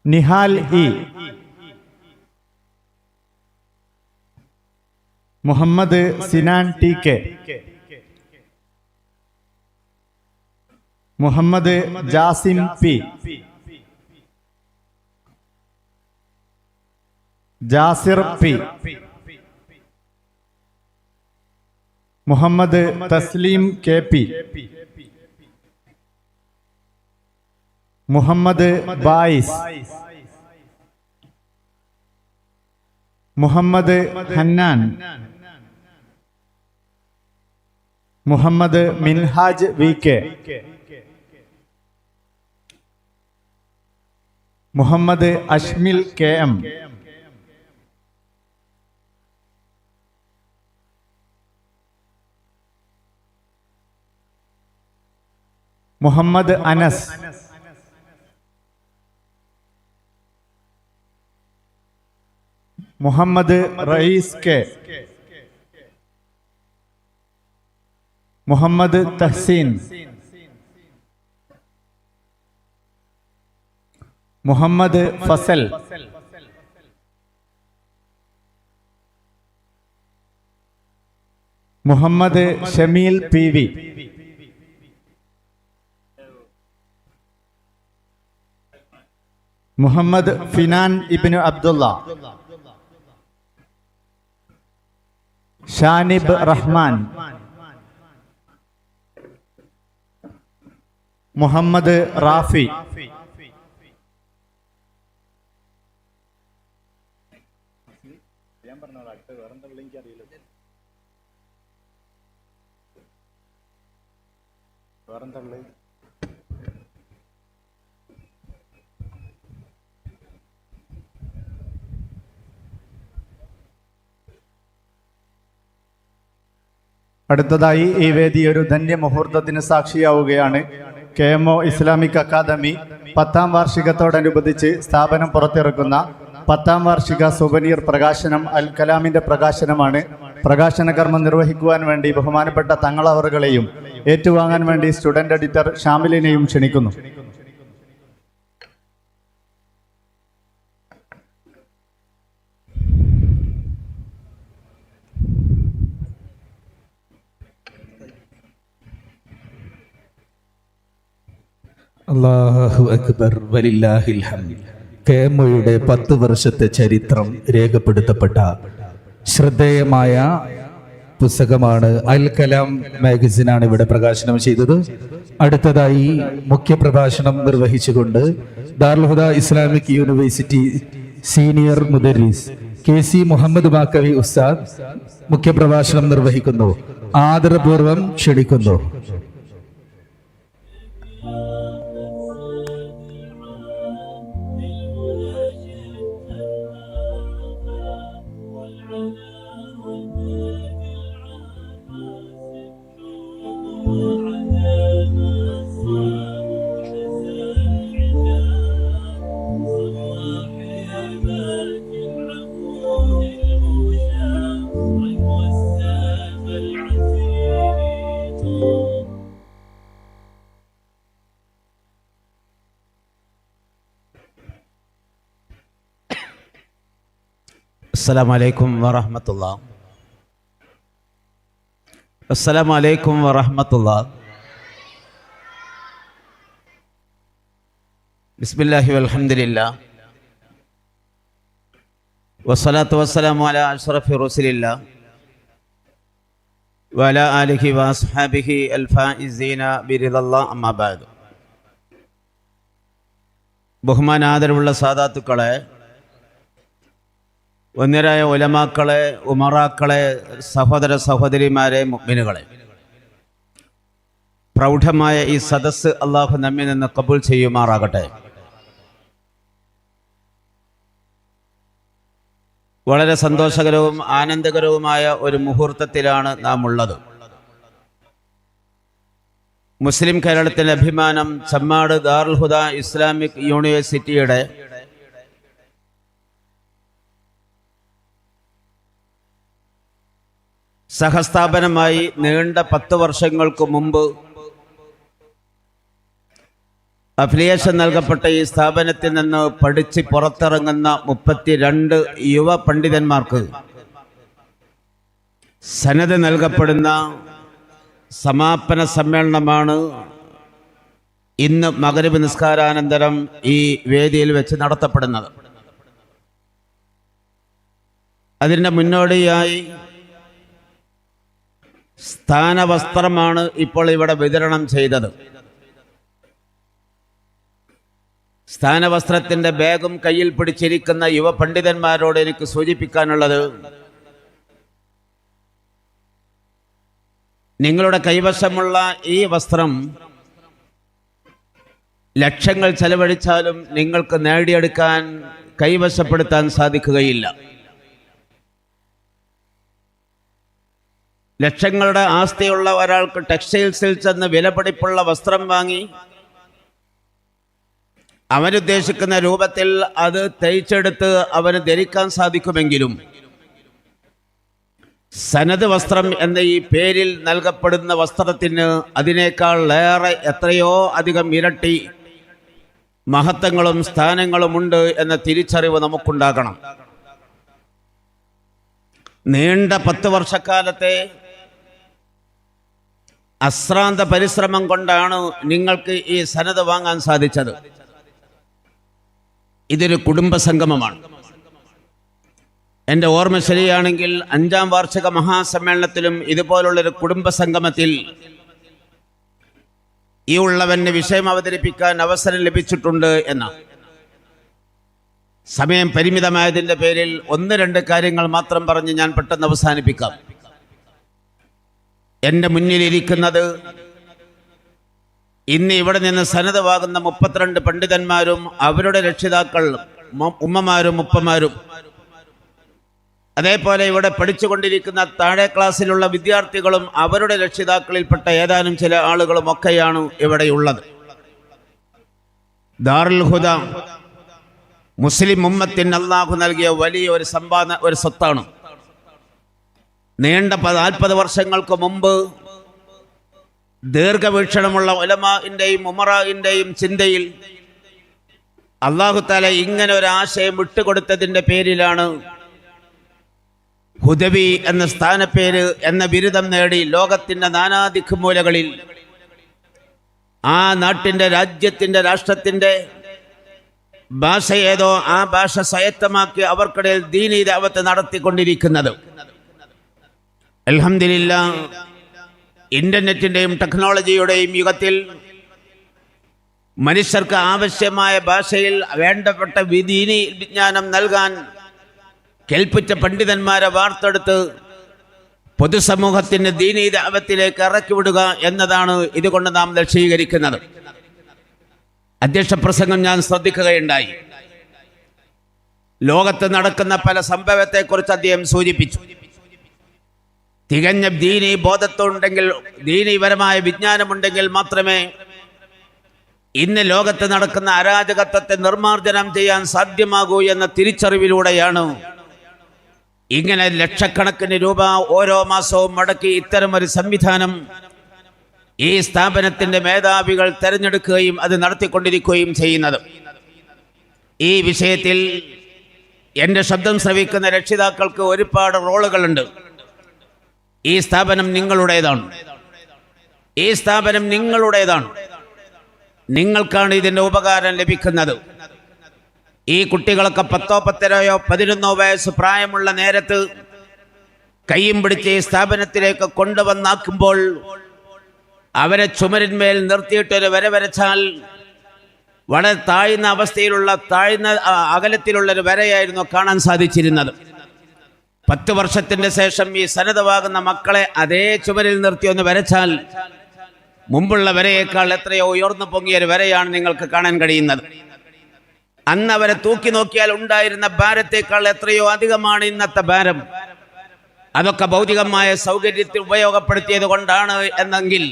Nihal E, Muhammad Sinan T K, Muhammad Jasim P, Jasir P, Muhammad Tasleem K P, Muhammad Bais, Muhammad Hannan, Muhammad Minhaj V K, Muhammad Ashmil K M, Muhammad Anas, Muhammad Rayees K, Muhammad Tahseen, Muhammad Fasal, Muhammad Shameel P V, Muhammad Finan Ibnu Abdulla, Shanib Rahman, Muhammad Rafi, അടുത്തതായി ഈ വേദി ഒരു ധന്യ മുഹൂർത്തത്തിന് സാക്ഷിയാവുകയാണ്. KMO ഇസ്ലാമിക് അക്കാദമി 10ാം വാർഷികത്തോടനുബന്ധിച്ച് സ്ഥാപനം പുറത്തിറക്കുന്ന 10ാം വാർഷിക സുവനീർ പ്രകാശനം അൽ കലാമിന്റെ പ്രകാശനമാണ്. പ്രകാശന കർമ്മം നിർവഹിക്കുവാൻ വേണ്ടി ബഹുമാനപ്പെട്ട തങ്ങളവറുകളെയും ഏറ്റുവാങ്ങാൻ വേണ്ടി സ്റ്റുഡന്റ് എഡിറ്റർ ഷാമിലിനെയും ക്ഷണിക്കുന്നു. അല്ലാഹു അക്ബർ വലില്ലാഹിൽ ഹംദ്. KMOയുടെ 10 വർഷത്തെ ചരിത്രം രേഖപ്പെടുത്തപ്പെട്ട ശ്രദ്ധേയമായ പുസ്തകമാണ് അൽ കലാം മാഗസിനാണ് ഇവിടെ പ്രകാശനം ചെയ്തത്. അടുത്തതായി മുഖ്യപ്രഭാഷണം നിർവഹിച്ചുകൊണ്ട് Darul Huda Islamic university senior മുദരിസ് KC മുഹമ്മദ് ബാക്കവി ഉസ്താദ് മുഖ്യപ്രഭാഷണം നിർവഹിക്കുന്നു. ആദരപൂർവം ക്ഷണിക്കുന്നു. السلام عليكم ورحمة الله. السلام عليكم ورحمة الله. بسم الله والحمد لله والصلاة والسلام على أشرف رسل الله وعلى آله وأصحابه الفائزين برضا الله. أما بعد. ബഹുമാനാദരവുള്ള സാദാത്തുക്കളെ, വന്യരായ ഉലമാക്കളെ, ഉമറാക്കളെ, സഹോദര സഹോദരിമാരെ, മുഅ്മിനുകളെ, പ്രൗഢമായ ഈ സദസ്സ് അള്ളാഹു നമ്മിൽ നിന്ന് കബൂൽ ചെയ്യുമാറാകട്ടെ. വളരെ സന്തോഷകരവും ആനന്ദകരവുമായ ഒരു മുഹൂർത്തത്തിലാണ് നാം ഉള്ളത്. മുസ്ലിം കേരളത്തിൻ്റെ അഭിമാനം ചമ്മാട് ദാറുൽ ഹുദ ഇസ്ലാമിക് യൂണിവേഴ്സിറ്റിയുടെ സഹസ്ഥാപനമായി നീണ്ട 10 വർഷങ്ങൾക്ക് മുമ്പ് അഫിലിയേഷൻ നൽകപ്പെട്ട ഈ സ്ഥാപനത്തിൽ നിന്ന് പഠിച്ച് പുറത്തിറങ്ങുന്ന 32 യുവ പണ്ഡിതന്മാർക്ക് സനദ് നൽകപ്പെടുന്ന സമാപന സമ്മേളനമാണ് ഇന്ന് മഗ്‌രിബ് നിസ്കാരാനന്തരം ഈ വേദിയിൽ വെച്ച് നടത്തപ്പെടുന്നത്. അതിൻ്റെ മുന്നോടിയായി സ്ഥാനവസ്ത്രമാണ് ഇപ്പോൾ ഇവിടെ വിതരണം ചെയ്തത്. സ്ഥാനവസ്ത്രത്തിൻ്റെ ബാഗും കയ്യിൽ പിടിച്ചിരിക്കുന്ന യുവ പണ്ഡിതന്മാരോട് എനിക്ക് സൂചിപ്പിക്കാനുള്ളത്, നിങ്ങളുടെ കൈവശമുള്ള ഈ വസ്ത്രം ലക്ഷങ്ങൾ ചെലവഴിച്ചാലും നിങ്ങൾക്ക് നേടിയെടുക്കാൻ, കൈവശപ്പെടുത്താൻ സാധിക്കുകയില്ല. ലക്ഷങ്ങളുടെ ആസ്തിയുള്ള ഒരാൾക്ക് ടെക്സ്റ്റൈൽസിൽ ചെന്ന് വിലപിടിപ്പുള്ള വസ്ത്രം വാങ്ങി അവനുദ്ദേശിക്കുന്ന രൂപത്തിൽ അത് തയ്ച്ചെടുത്ത് അവന് ധരിക്കാൻ സാധിക്കുമെങ്കിലും സനദ് വസ്ത്രം എന്ന ഈ പേരിൽ നൽകപ്പെടുന്ന വസ്ത്രത്തിന് അതിനേക്കാൾ ഏറെ എത്രയോ അധികം ഇരട്ടി മഹത്വങ്ങളും സ്ഥാനങ്ങളുമുണ്ട് എന്ന തിരിച്ചറിവ് നമുക്കുണ്ടാകണം. നീണ്ട 10 വർഷക്കാലത്തെ അശ്രാന്ത പരിശ്രമം കൊണ്ടാണ് നിങ്ങൾക്ക് ഈ സനദ് വാങ്ങാൻ സാധിച്ചത്. ഇതൊരു കുടുംബസംഗമമാണ്. എൻ്റെ ഓർമ്മ ശരിയാണെങ്കിൽ 5ാം വാർഷിക മഹാസമ്മേളനത്തിലും ഇതുപോലുള്ളൊരു കുടുംബസംഗമത്തിൽ ഈ ഉള്ളവന് വിഷയം അവതരിപ്പിക്കാൻ അവസരം ലഭിച്ചിട്ടുണ്ട് എന്ന. സമയം പരിമിതമായതിൻ്റെ പേരിൽ 1-2 കാര്യങ്ങൾ മാത്രം പറഞ്ഞ് ഞാൻ പെട്ടെന്ന് അവസാനിപ്പിക്കാം. എൻ്റെ മുന്നിലിരിക്കുന്നത് ഇന്ന് ഇവിടെ നിന്ന് സനദ് വാങ്ങുന്ന 32 പണ്ഡിതന്മാരും അവരുടെ രക്ഷിതാക്കൾ, ഉമ്മമാരും ഉപ്പമാരും, അതേപോലെ ഇവിടെ പഠിച്ചുകൊണ്ടിരിക്കുന്ന താഴെ ക്ലാസ്സിലുള്ള വിദ്യാർത്ഥികളും അവരുടെ രക്ഷിതാക്കളിൽപ്പെട്ട ഏതാനും ചില ആളുകളും ഒക്കെയാണ് ഇവിടെയുള്ളത്. ദാറുൽ ഹുദ മുസ്ലിം ഉമ്മത്തിന് അല്ലാഹു നൽകിയ വലിയ ഒരു സ്വത്താണ്. നീണ്ട 40 വർഷങ്ങൾക്ക് മുമ്പ് ദീർഘവീക്ഷണമുള്ള ഉലമാഇന്റെയും ഉമറാഇന്റെയും ചിന്തയിൽ അല്ലാഹു തആല ഇങ്ങനെ ഒരു ആശയം വിട്ടുകൊടുത്തതിൻ്റെ പേരിലാണ് ഹുദവി എന്ന സ്ഥാനപ്പേര് എന്ന ബിരുദം നേടി ലോകത്തിൻ്റെ നാനാദിക്കുമൂലകളിൽ ആ നാട്ടിൻ്റെ, രാജ്യത്തിൻ്റെ, രാഷ്ട്രത്തിൻ്റെ ഭാഷ ഏതോ ആ ഭാഷ സ്വായത്തമാക്കി അവർക്കിടയിൽ ദീനീ ദഅവത്ത് നടത്തിക്കൊണ്ടിരിക്കുന്നത്. അൽഹംദുലില്ലാഹ്, ഇന്റർനെറ്റിൻ്റെയും ടെക്നോളജിയുടെയും യുഗത്തിൽ മനുഷ്യർക്ക് ആവശ്യമായ ഭാഷയിൽ വേണ്ടപ്പെട്ട ദീനീ വിജ്ഞാനം നൽകാൻ കേൾപ്പിച്ച പണ്ഡിതന്മാരെ വാർത്തെടുത്ത് പൊതുസമൂഹത്തിന് ദീനീ ദഅവത്തിലേക്ക് ഇറക്കിവിടുക എന്നതാണ് ഇതുകൊണ്ട് നാം ലക്ഷ്യീകരിക്കുന്നത്. അധ്യക്ഷ പ്രസംഗം ഞാൻ ശ്രദ്ധിക്കുകയുണ്ടായി. ലോകത്ത് നടക്കുന്ന പല സംഭവത്തെക്കുറിച്ച് അദ്ദേഹം സൂചിപ്പിച്ചു. തികഞ്ഞ ദീനീ ബോധത്തുണ്ടെങ്കിൽ, ദീനീപരമായ വിജ്ഞാനമുണ്ടെങ്കിൽ മാത്രമേ ഇന്ന് ലോകത്ത് നടക്കുന്ന അരാജകത്വത്തെ നിർമ്മാർജ്ജനം ചെയ്യാൻ സാധ്യമാകൂ എന്ന തിരിച്ചറിവിലൂടെയാണ് ഇങ്ങനെ ലക്ഷക്കണക്കിന് രൂപ ഓരോ മാസവും മുടക്കി ഇത്തരമൊരു സംവിധാനം ഈ സ്ഥാപനത്തിൻ്റെ മേധാവികൾ തെരഞ്ഞെടുക്കുകയും അത് നടത്തിക്കൊണ്ടിരിക്കുകയും ചെയ്യുന്നത്. ഈ വിഷയത്തിൽ എൻ്റെ ശബ്ദം ശ്രവിക്കുന്ന രക്ഷിതാക്കൾക്ക് ഒരുപാട് റോളുകളുണ്ട്. ഈ സ്ഥാപനം നിങ്ങളുടേതാണ്. ഈ സ്ഥാപനം നിങ്ങളുടേതാണ്. നിങ്ങൾക്കാണ് ഇതിൻ്റെ ഉപകാരം ലഭിക്കുന്നത്. ഈ കുട്ടികളൊക്കെ 10, 12, 11 വയസ്സ് പ്രായമുള്ള നേരത്ത് കയ്യും പിടിച്ച് ഈ സ്ഥാപനത്തിലേക്ക് കൊണ്ടുവന്നാക്കുമ്പോൾ അവരെ ചുമരിന്മേൽ നിർത്തിയിട്ടൊരു വര വരച്ചാൽ വളരെ താഴ്ന്ന അവസ്ഥയിലുള്ള അകലത്തിലുള്ളൊരു വരയായിരുന്നു കാണാൻ സാധിച്ചിരുന്നത്. 10 വർഷത്തിൻ്റെ ശേഷം ഈ സന്നദ്ധമാകുന്ന മക്കളെ അതേ ചുമരിൽ നിർത്തി ഒന്ന് വരച്ചാൽ മുമ്പുള്ള വരയേക്കാൾ എത്രയോ ഉയർന്നു പൊങ്ങിയൊരു വരയാണ് നിങ്ങൾക്ക് കാണാൻ കഴിയുന്നത്. അന്ന് അവരെ തൂക്കി നോക്കിയാൽ ഉണ്ടായിരുന്ന ഭാരത്തേക്കാൾ എത്രയോ അധികമാണ് ഇന്നത്തെ ഭാരം. അതൊക്കെ ഭൗതികമായ സൗകര്യത്തിൽ ഉപയോഗപ്പെടുത്തിയത് കൊണ്ടാണ് എന്നെങ്കിൽ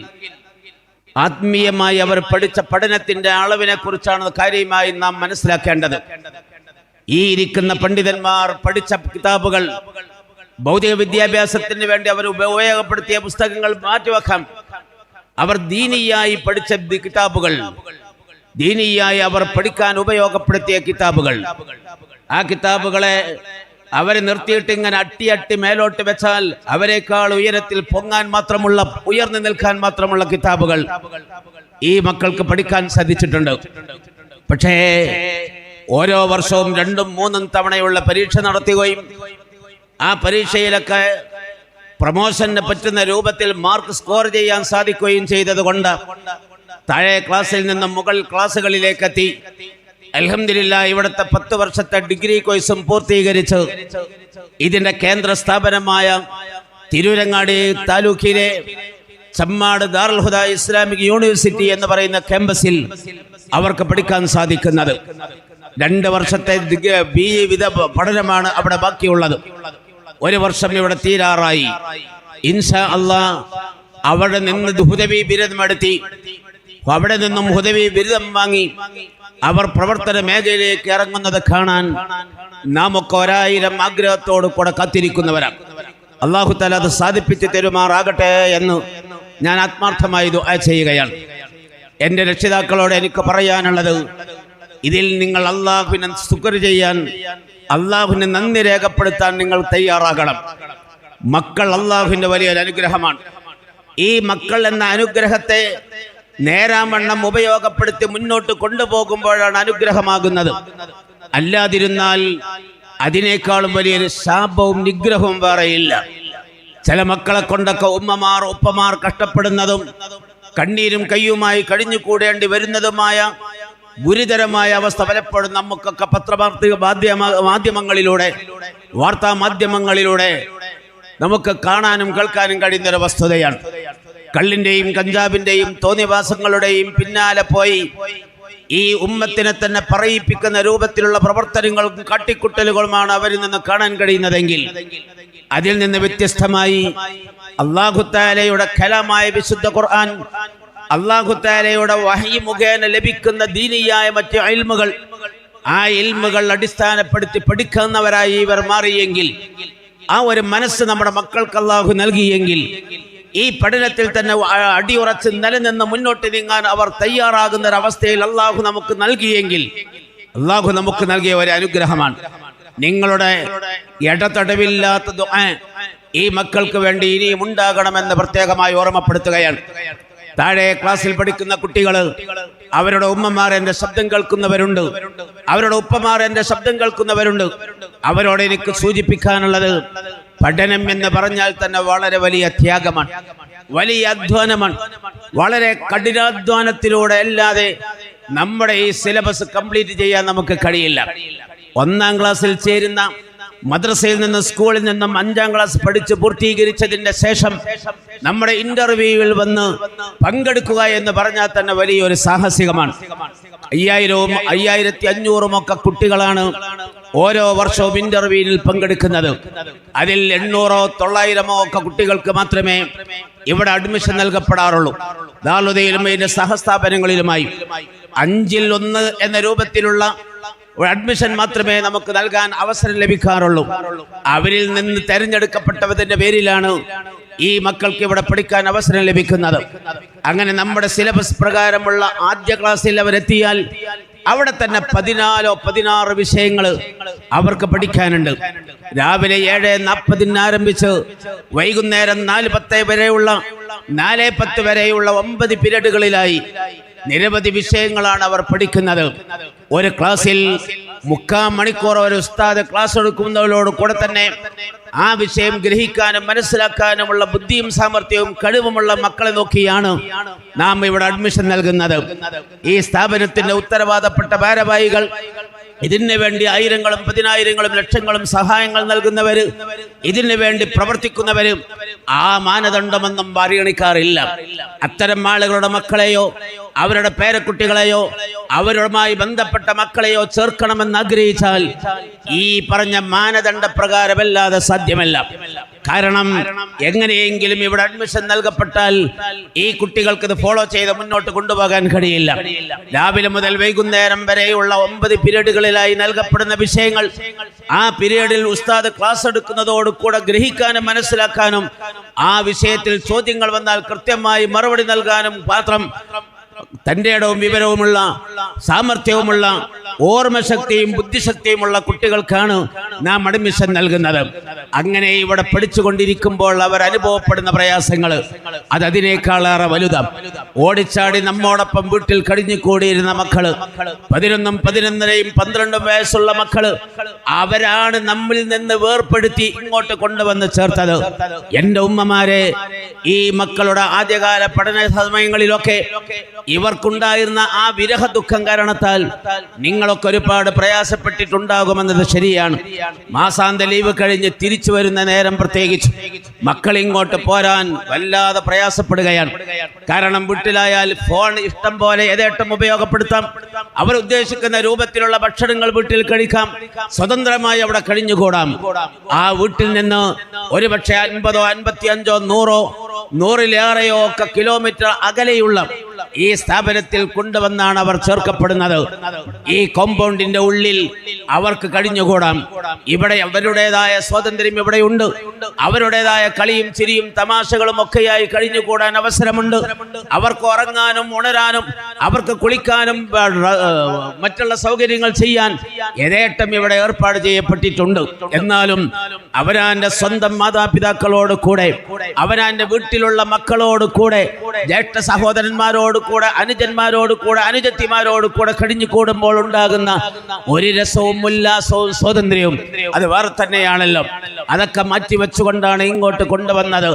ആത്മീയമായി അവർ പഠിച്ച പഠനത്തിന്റെ അളവിനെ കുറിച്ചാണ് കാര്യമായി നാം മനസ്സിലാക്കേണ്ടത്. ഈ ഇരിക്കുന്ന പണ്ഡിതന്മാർ പഠിച്ച കിതാബുകൾ, ഭൗതിക വിദ്യാഭ്യാസത്തിന് വേണ്ടി അവർ ഉപയോഗപ്പെടുത്തിയ പുസ്തകങ്ങൾ മാറ്റിവെക്കാം. അവർ ദീനിയായി പഠിച്ച കിതാബുകൾ, ദീനിയായി അവർ പഠിക്കാൻ ഉപയോഗപ്പെടുത്തിയ കിതാബുകൾ, ആ കിതാബുകളെ അവരെ നിർത്തിയിട്ട് ഇങ്ങനെ അട്ടി മേലോട്ട് വെച്ചാൽ അവരെക്കാൾ ഉയരത്തിൽ പൊങ്ങാൻ മാത്രമുള്ള, ഉയർന്നു നിൽക്കാൻ മാത്രമുള്ള കിതാബുകൾ ഈ മക്കൾക്ക് പഠിക്കാൻ സാധിച്ചിട്ടുണ്ട്. പക്ഷേ ഓരോ വർഷവും 2, 3 തവണയുള്ള പരീക്ഷ നടത്തുകയും ആ പരീക്ഷയിലൊക്കെ പ്രമോഷന് പറ്റുന്ന രൂപത്തിൽ മാർക്ക് സ്കോർ ചെയ്യാൻ സാധിക്കുകയും ചെയ്തതുകൊണ്ട് താഴെ ക്ലാസ്സിൽ നിന്നും മുകൾ ക്ലാസ്സുകളിലേക്കെത്തി അൽഹംദുലില്ലാഹ് ഇവിടുത്തെ 10 വർഷത്തെ ഡിഗ്രി കോഴ്സും പൂർത്തീകരിച്ച് ഇതിന്റെ കേന്ദ്ര സ്ഥാപനമായ തിരൂരങ്ങാടി താലൂക്കിലെ ചമ്മാട് ദാറുൽ ഹുദ ഇസ്ലാമിക് യൂണിവേഴ്സിറ്റി എന്ന് പറയുന്ന ക്യാമ്പസിൽ അവർക്ക് പഠിക്കാൻ സാധിക്കുന്നത്. 2 വർഷത്തെ BE വിധ പഠനമാണ് അവിടെ ബാക്കിയുള്ളത്. 1 വർഷം ഇവിടെ തീരാറായി. ഇൻഷാ അല്ലാഹ് അവിടെ നിന്ന് ഹുദവി ബിരുദമെടുത്തി, അവിടെ നിന്നും ഹുദവി ബിരുദം വാങ്ങി അവർ പ്രവർത്തന മേഖലയിലേക്ക് ഇറങ്ങുന്നത് കാണാൻ നാം ഒക്കെ 1000 ആഗ്രഹത്തോട് കൂടെ കാത്തിരിക്കുന്നവരാണ്. അല്ലാഹു തആല അത് സാധിപ്പിച്ചു തരുമാറാകട്ടെ എന്ന് ഞാൻ ആത്മാർത്ഥമായി ദുആ ചെയ്യുകയാണ്. എൻ്റെ രക്ഷിതാക്കളോട് എനിക്ക് പറയാനുള്ളത്, ഇതിൽ നിങ്ങൾ അല്ലാഹുവിനെ ശുക്ർ ചെയ്യാൻ, അല്ലാഹുവിനെ നന്ദി രേഖപ്പെടുത്താൻ നിങ്ങൾ തയ്യാറാകണം. മക്കൾ അല്ലാഹുവിൻ്റെ വലിയൊരു അനുഗ്രഹമാണ്. ഈ മക്കൾ എന്ന അനുഗ്രഹത്തെ നേരാവണ്ണം ഉപയോഗപ്പെടുത്തി മുന്നോട്ട് കൊണ്ടുപോകുമ്പോഴാണ് അനുഗ്രഹമാകുന്നത്. അല്ലാതിരുന്നാൽ അതിനേക്കാളും വലിയൊരു ശാപവും നിഗ്രഹവും വേറെയില്ല. ചില മക്കളെ കൊണ്ടൊക്കെ ഉപ്പമാർ കഷ്ടപ്പെടുന്നതും കണ്ണീരും കയ്യുമായി കഴിഞ്ഞു കൂടേണ്ടി വരുന്നതുമായ ഗുരുതരമായ അവസ്ഥ പലപ്പോഴും നമുക്കൊക്കെ പത്രവാർത്തക മാധ്യമങ്ങളിലൂടെ, വാർത്താ മാധ്യമങ്ങളിലൂടെ നമുക്ക് കാണാനും കേൾക്കാനും കഴിയുന്നൊരു വസ്തുതയാണ്. കള്ളിന്റെയും കഞ്ചാവിന്റെയും തോന്നിവാസങ്ങളുടെയും പിന്നാലെ പോയി ഈ ഉമ്മത്തിനെ തന്നെ പറയിപ്പിക്കുന്ന രൂപത്തിലുള്ള പ്രവർത്തനങ്ങളും കാട്ടിക്കുട്ടലുകളുമാണ് അവരിൽ നിന്ന് കാണാൻ കഴിയുന്നതെങ്കിൽ, അതിൽ നിന്ന് വ്യത്യസ്തമായി അല്ലാഹു തആലയുടെ കലാമായ വിശുദ്ധ ഖുർആൻ, അല്ലാഹു തആലയുടെ വഹയി മുഖേന ലഭിക്കുന്ന ദീനിയായ മറ്റ് ഇൽമുകൾ, ആ ഇൽമുകൾ അടിസ്ഥാനപ്പെടുത്തി പഠിക്കുന്നവരായി ഇവർ മാറിയെങ്കിൽ, ആ ഒരു മനസ്സ് നമ്മുടെ മക്കൾക്ക് അല്ലാഹു നൽകിയെങ്കിൽ, ഈ പഠനത്തിൽ തന്നെ അടിയുറച്ച് നിലനിന്ന് മുന്നോട്ട് നീങ്ങാൻ അവർ തയ്യാറാകുന്ന ഒരവസ്ഥയിൽ അല്ലാഹു നമുക്ക് നൽകിയെങ്കിൽ, അല്ലാഹു നമുക്ക് നൽകിയ ഒരു അനുഗ്രഹമാണ്. നിങ്ങളുടെ ഇടതടവില്ലാത്ത ദുആ ഈ മക്കൾക്ക് വേണ്ടി ഇനിയും ഉണ്ടാകണമെന്ന് പ്രത്യേകമായി ഓർമ്മപ്പെടുത്തുകയാണ്. താഴെ ക്ലാസ്സിൽ പഠിക്കുന്ന കുട്ടികൾ, അവരുടെ ഉമ്മമാർ എൻ്റെ ശബ്ദം കേൾക്കുന്നവരുണ്ട്, അവരുടെ ഉപ്പമാർ എൻ്റെ ശബ്ദം കേൾക്കുന്നവരുണ്ട്. അവരോട് എനിക്ക് സൂചിപ്പിക്കാനുള്ളത്, പഠനം എന്ന് പറഞ്ഞാൽ തന്നെ വളരെ വലിയ ത്യാഗമാണ്, വലിയ അധ്വാനമാണ്. വളരെ കഠിനാധ്വാനത്തിലൂടെ അല്ലാതെ നമ്മുടെ ഈ സിലബസ് കംപ്ലീറ്റ് ചെയ്യാൻ നമുക്ക് കഴിയില്ല. 1ാം ക്ലാസ്സിൽ ചേരുന്ന മദ്രസയിൽ നിന്നും സ്കൂളിൽ നിന്നും 5ാം ക്ലാസ് പഠിച്ച് പൂർത്തീകരിച്ചതിന്റെ ശേഷം നമ്മുടെ ഇന്റർവ്യൂവിൽ വന്ന് പങ്കെടുക്കുക എന്ന് പറഞ്ഞാൽ തന്നെ വലിയൊരു സാഹസികമാണ്. 5000ഉം 5500ഉം ഒക്കെ കുട്ടികളാണ് ഓരോ വർഷവും ഇന്റർവ്യൂവിൽ പങ്കെടുക്കുന്നത്. അതിൽ 800ഓ 900ഓ ഒക്കെ കുട്ടികൾക്ക് മാത്രമേ ഇവിടെ അഡ്മിഷൻ നൽകപ്പെടാറുള്ളൂ. ദാറുൽഹുദയിലും ഇതിന്റെ സഹസ്ഥാപനങ്ങളിലുമായി 5ൽ 1 എന്ന രൂപത്തിലുള്ള ഒരു അഡ്മിഷൻ മാത്രമേ നമുക്ക് നൽകാൻ അവസരം ലഭിക്കാറുള്ളൂ. അവരിൽ നിന്ന് തെരഞ്ഞെടുക്കപ്പെട്ടതിന്റെ പേരിലാണ് ഈ മക്കൾക്ക് ഇവിടെ പഠിക്കാൻ അവസരം ലഭിക്കുന്നത്. അങ്ങനെ നമ്മുടെ സിലബസ് പ്രകാരമുള്ള ആദ്യ ക്ലാസ്സിൽ അവരെത്തിയാൽ അവിടെ തന്നെ 14 16 വിഷയങ്ങൾ അവർക്ക് പഠിക്കാനുണ്ട്. രാവിലെ 7:40 ആരംഭിച്ച് വൈകുന്നേരം 4:10 വരെയുള്ള 4:10 വരെയുള്ള 9 പീരീഡുകളിലായി നിരവധി വിഷയങ്ങളാണ് അവർ പഠിക്കുന്നത്. ഒരു ക്ലാസ്സിൽ 3/4 മണിക്കൂർ ഒരു ഉസ്താദ് ക്ലാസ് എടുക്കുന്നതോട് കൂടെ തന്നെ ആ വിഷയം ഗ്രഹിക്കാനും മനസ്സിലാക്കാനുമുള്ള ബുദ്ധിയും സാമർഥ്യവും കഴിവുമുള്ള മക്കളെ നോക്കിയാണ് നാം ഇവിടെ അഡ്മിഷൻ നൽകുന്നത്. ഈ സ്ഥാപനത്തിന്റെ ഉത്തരവാദപ്പെട്ട ഭാരവാഹികൾ, ഇതിനു വേണ്ടി ആയിരങ്ങളും പതിനായിരങ്ങളും ലക്ഷങ്ങളും സഹായങ്ങൾ നൽകുന്നവര്, ഇതിനു വേണ്ടി പ്രവർത്തിക്കുന്നവര് ആ മാനദണ്ഡമൊന്നും പരിഗണിക്കാറില്ല. അത്തരം ആളുകളുടെ മക്കളെയോ അവരുടെ പേരക്കുട്ടികളെയോ അവരുമായി ബന്ധപ്പെട്ട മക്കളെയോ ചേർക്കണമെന്ന് ആഗ്രഹിച്ചാൽ ഈ പറഞ്ഞ മാനദണ്ഡ പ്രകാരമല്ലാതെ സാധ്യമല്ല. കാരണം എങ്ങനെയെങ്കിലും ഇവിടെ അഡ്മിഷൻ നൽകപ്പെട്ടാൽ ഈ കുട്ടികൾക്ക് ഇത് ഫോളോ ചെയ്ത് മുന്നോട്ട് കൊണ്ടുപോകാൻ കഴിയില്ല. രാവിലെ മുതൽ വൈകുന്നേരം വരെയുള്ള 9 പീരീഡുകളിലായി നൽകപ്പെടുന്ന വിഷയങ്ങൾ ആ പീരീഡിൽ ഉസ്താദ് ക്ലാസ് എടുക്കുന്നതോട് കൂടെ ഗ്രഹിക്കാനും മനസ്സിലാക്കാനും ആ വിഷയത്തിൽ ചോദ്യങ്ങൾ വന്നാൽ കൃത്യമായി മറുപടി നൽകാനും മാത്രം തൻ്റെ ഇടവും വിവരവുമുള്ള സാമർഥ്യവുമുള്ള ഓർമ്മശക്തിയും ബുദ്ധിശക്തിയുമുള്ള കുട്ടികൾക്കാണ് നാം അഡ്മിഷൻ നൽകുന്നത്. അങ്ങനെ ഇവിടെ പഠിച്ചുകൊണ്ടിരിക്കുമ്പോൾ അവർ അനുഭവപ്പെടുന്ന പ്രയാസങ്ങൾ അതിനേക്കാളേറെ വലുതാണ്. ഓടിച്ചാടി നമ്മോടൊപ്പം വീട്ടിൽ കഴിഞ്ഞുകൂടിയിരുന്ന മക്കള്, 11, 11.5, 12 വയസ്സുള്ള മക്കള്, അവരാണ് നമ്മിൽ നിന്ന് വേർപ്പെടുത്തി ഇങ്ങോട്ട് കൊണ്ടുവന്ന് ചേർത്തത്. എൻ്റെ ഉമ്മമാരെ, ഈ മക്കളുടെ ആദ്യകാല പഠന സമയങ്ങളിലൊക്കെ ഇവർക്കുണ്ടായിരുന്ന ആ വിരഹ ദുഃഖം കാരണത്താൽ നിങ്ങളൊക്കെ ഒരുപാട് പ്രയാസപ്പെട്ടിട്ടുണ്ടാകുമെന്നത് ശരിയാണ്. മാസാന്ത ലീവ് കഴിഞ്ഞ് തിരിച്ചു വരുന്ന നേരം പ്രത്യേകിച്ച് മക്കൾ ഇങ്ങോട്ട് പോരാൻ വല്ലാതെ പ്രയാസപ്പെടുകയാണ്. കാരണം വീട്ടിലായാൽ ഫോൺ ഇഷ്ടം പോലെ യഥേഷ്ടം ഉപയോഗപ്പെടുത്താം, അവരുദ്ദേശിക്കുന്ന രൂപത്തിലുള്ള ഭക്ഷണങ്ങൾ വീട്ടിൽ കഴിക്കാം, സ്വതന്ത്രമായി അവിടെ കഴിഞ്ഞുകൂടാം. ആ വീട്ടിൽ നിന്ന് ഒരുപക്ഷെ 50, 55, 100, 100-ലേറെയോ ഒക്കെ കിലോമീറ്റർ അകലെയുള്ള ഈ സ്ഥാപനത്തിൽ കൊണ്ടുവന്നാണ് അവർ ചേർക്കപ്പെടുന്നത്. ഈ കോമ്പൗണ്ടിന്റെ ഉള്ളിൽ അവർക്ക് കഴിഞ്ഞുകൂടാം. ഇവിടെ അവരുടേതായ സ്വാതന്ത്ര്യം ഇവിടെയുണ്ട്. അവരുടേതായ കളിയും ചിരിയും തമാശകളും ഒക്കെയായി കഴിഞ്ഞുകൂടാൻ അവസരമുണ്ട്. അവർക്ക് ഉറങ്ങാനും ഉണരാനും അവർക്ക് കുളിക്കാനും മറ്റുള്ള സൗകര്യങ്ങൾ ചെയ്യാൻ യഥേഷ്ടം ഇവിടെ ഏർപ്പാട് ചെയ്യപ്പെട്ടിട്ടുണ്ട്. എന്നാലും അവരാന്റെ സ്വന്തം മാതാപിതാക്കളോട് കൂടെ, അവരാന്റെ വീട്ടിലുള്ള മക്കളോട് കൂടെ, ജ്യേഷ്ഠ സഹോദരന്മാരോട് കൂടെ, അനുജന്മാരോട് കൂടെ, അനുജത്തിമാരോട് കൂടെ കഴിഞ്ഞു കൂടുമ്പോൾ ഉണ്ടാകുന്ന ഒരു രസവും ഉല്ലാസവും സ്വാതന്ത്ര്യവും അത് വേറെ തന്നെയാണല്ലോ. അതൊക്കെ മാറ്റി വെച്ചുകൊണ്ടാണ് ഇങ്ങോട്ട് കൊണ്ടുവന്നത്.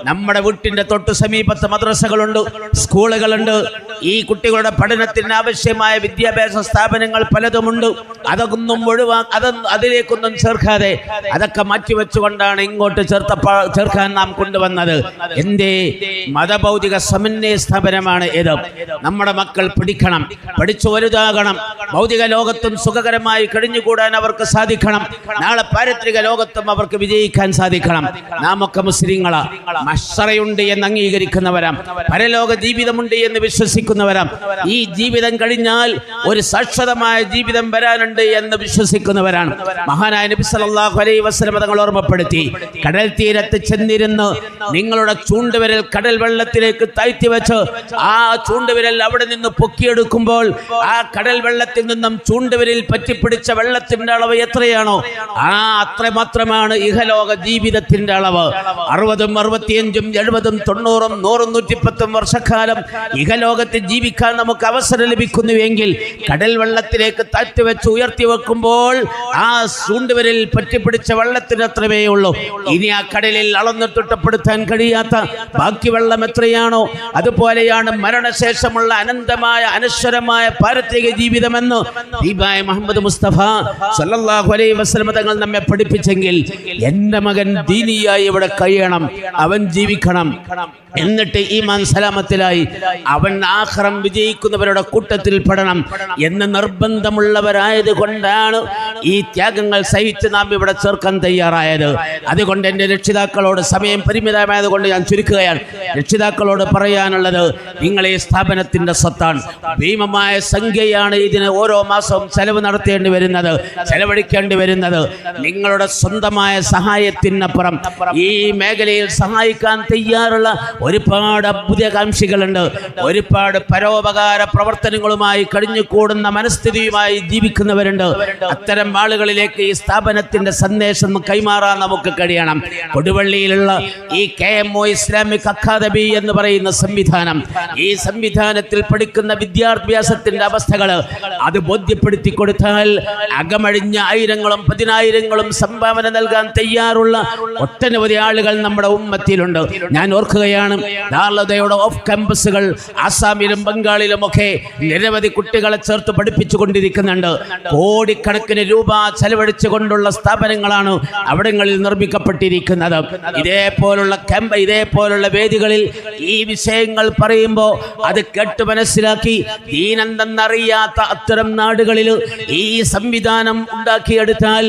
നമ്മുടെ വീട്ടിന്റെ തൊട്ട് സമീപത്ത് മദ്രസകളുണ്ട്, സ്കൂളുകളുണ്ട്. ഈ കുട്ടികളുടെ പഠനത്തിന് ആവശ്യമായ വിദ്യാഭ്യാസ സ്ഥാപനങ്ങൾ പലതുമുണ്ട്. അതൊന്നും അതിലേക്കൊന്നും ചേർക്കാതെ അതൊക്കെ മാറ്റിവെച്ചുകൊണ്ടാണ് ഇങ്ങോട്ട് ചേർക്കാൻ നാം കൊണ്ടുവന്നത്. എന്റെ മതഭൗതിക സമന്വയ സ്ഥാപനമാണ് ഇത്. നമ്മുടെ മക്കൾ പഠിക്കണം, പഠിച്ചു വലുതാകണം, ഭൗതിക ലോകത്തും സുഖകരമായി കഴിഞ്ഞുകൂടാൻ അവർക്ക് സാധിക്കണം, നാളെ പാരത്രിക ലോകത്തും അവർക്ക് വിജയിക്കാൻ സാധിക്കണം. നാം ഒക്കെ മുസ്ലിങ്ങളാ, മഹ്ശറയുണ്ട് എന്ന് അംഗീകരിക്കുന്നവരാം, പരലോക ജീവിതമുണ്ട് എന്ന് വിശ്വസിക്കുന്നവരാം, ഈ ജീവിതം കഴിഞ്ഞാൽ ഒരു ശാശ്വതമായ ജീവിതം വരാനുണ്ട് എന്ന് വിശ്വസിക്കുന്നവരാണ്. മഹാനായ നബി സല്ലല്ലാഹു അലൈഹി വസല്ലം തങ്ങൾ ഓർമ്മപ്പെടുത്തി, കടൽ തീരത്ത് ചെന്നിരുന്ന് നിങ്ങളുടെ ചൂണ്ടുവിരൽ കടൽ വെള്ളത്തിലേക്ക് താഴ്ത്തി വെച്ച് ആ ചൂണ്ടുവിരൽ അവിടെ നിന്ന് പൊക്കിയെടുക്കുമ്പോൾ ആ കടൽ വെള്ളത്തിൽ നിന്നും ചൂണ്ടുവിരൽ പറ്റിപ്പിടിച്ച വെള്ളത്തിന്റെ അളവ് എത്രയാണോ അത്ര മാത്രമാണ് ഇഹലോക ജീവിതത്തിന്റെ അളവ്. 60, 65, 70, 90, 100, 110 വർഷക്കാലം ഇഹലോകത്ത് ജീവിക്കാൻ നമുക്ക് അവസരം ലഭിക്കുന്നുവെങ്കിൽ കടൽ വെള്ളത്തിലേക്ക് താഴ്ത്തി വെച്ച് ഉയർത്തി വെക്കുമ്പോൾ ആ ചൂണ്ടുവിരൽ പറ്റിപ്പിടിച്ച വെള്ളത്തിന് അത്രമേ ഉള്ളൂ. ഇനി ആ കടലിൽ അളന്നിട്ടുട്ടപ്പെടുത്താൻ കഴിയാത്ത ബാക്കി വെള്ളം എത്രയാണോ അതുപോലെയാണ് മരണശേഷമുള്ള അനന്തമായ അനശ്വരമായ പാരത്രിക ജീവിതമെന്ന് ദീപായ മുഹമ്മദ് മുസ്തഫ സല്ലല്ലാഹു അലൈഹി വസല്ലം തങ്ങൾ നമ്മെ പഠിപ്പിച്ചെങ്കിൽ എൻ്റെ മകൻ ദീനിയായി ഇവിടെ കഴിയണം, അവൻ ജീവിക്കണം, എന്നിട്ട് ഈമാൻ സലാമത്തിലായി അവൻ ആഖിറം വിജയിക്കുന്നവരുടെ കൂട്ടത്തിൽ പെടണം എന്ന് നിർബന്ധമുള്ളവരായത് കൊണ്ടാണ് ഈ ത്യാഗങ്ങൾ സഹിച്ച് നാം ഇവിടെ ചേർക്കാൻ തയ്യാറായത്. അതുകൊണ്ട് എൻ്റെ രക്ഷിതാക്കളോട്, സമയം പരിമിതമായത് കൊണ്ട് ഞാൻ ചുരുക്കുകയാണ്, രക്ഷിതാക്കളോട് പറയാനുള്ളത്, നിങ്ങൾ ഈ സ്ഥാപനത്തിൻ്റെ സ്വത്താണ്. ഭീമമായ സംഖ്യയാണ് ഇതിന് ഓരോ മാസവും ചെലവ് നടത്തേണ്ടി വരുന്നത്, ചെലവഴിക്കേണ്ടി വരുന്നത്. നിങ്ങളുടെ സ്വന്തമായ സഹായത്തിനപ്പുറം ഈ മേഖലയിൽ സഹായിക്കാൻ തയ്യാറുള്ള ഒരുപാട് അഭ്യുദയകാംക്ഷികളുണ്ട്, ഒരുപാട് പരോപകാര പ്രവർത്തനങ്ങളുമായി കഴിഞ്ഞുകൂടുന്ന മനസ്ഥിതിയുമായി ജീവിക്കുന്നവരുണ്ട്. അത്തരം ആളുകളിലേക്ക് ഈ സ്ഥാപനത്തിന്റെ സന്ദേശം കൈമാറാൻ നമുക്ക് കഴിയണം. കൊടുവള്ളിയിലുള്ള ഈ KMO ഇസ്ലാമിക് അക്കാദമി എന്ന് പറയുന്ന സംവിധാനം, ഈ സംവിധാനത്തിൽ പഠിക്കുന്ന വിദ്യാഭ്യാസത്തിന്റെ അവസ്ഥകൾ അത് ബോധ്യപ്പെടുത്തി കൊടുത്താൽ അകമഴിഞ്ഞ ആയിരങ്ങളും പതിനായിരങ്ങളും സംഭാവന നൽകാൻ തയ്യാറുള്ള ഒട്ടനവധി ആളുകൾ നമ്മുടെ ഉമ്മത്തിലുണ്ട്. ഞാൻ ഓർക്കുകയാണ്, ദാറുൽ ഓഫ് ക്യാമ്പസുകൾ ആസാമിലും ബംഗാളിലുമൊക്കെ നിരവധി കുട്ടികളെ ചേർത്ത് പഠിപ്പിച്ചു കൊണ്ടിരിക്കുന്നുണ്ട്. കോടിക്കണക്കിന് രൂപ ചെലവഴിച്ചുകൊണ്ടുള്ള സ്ഥാപനങ്ങളാണ് അവിടങ്ങളിൽ നിർമ്മിക്കപ്പെട്ടിരിക്കുന്നത്. ഇതേപോലുള്ള വേദികളിൽ ഈ വിഷയങ്ങൾ പറയുമ്പോൾ അത് കേട്ട് മനസ്സിലാക്കി ദീനെന്തെന്നറിയാത്ത അത്തരം നാടുകളിൽ ഈ സംവിധാനം ഉണ്ടാക്കിയെടുത്താൽ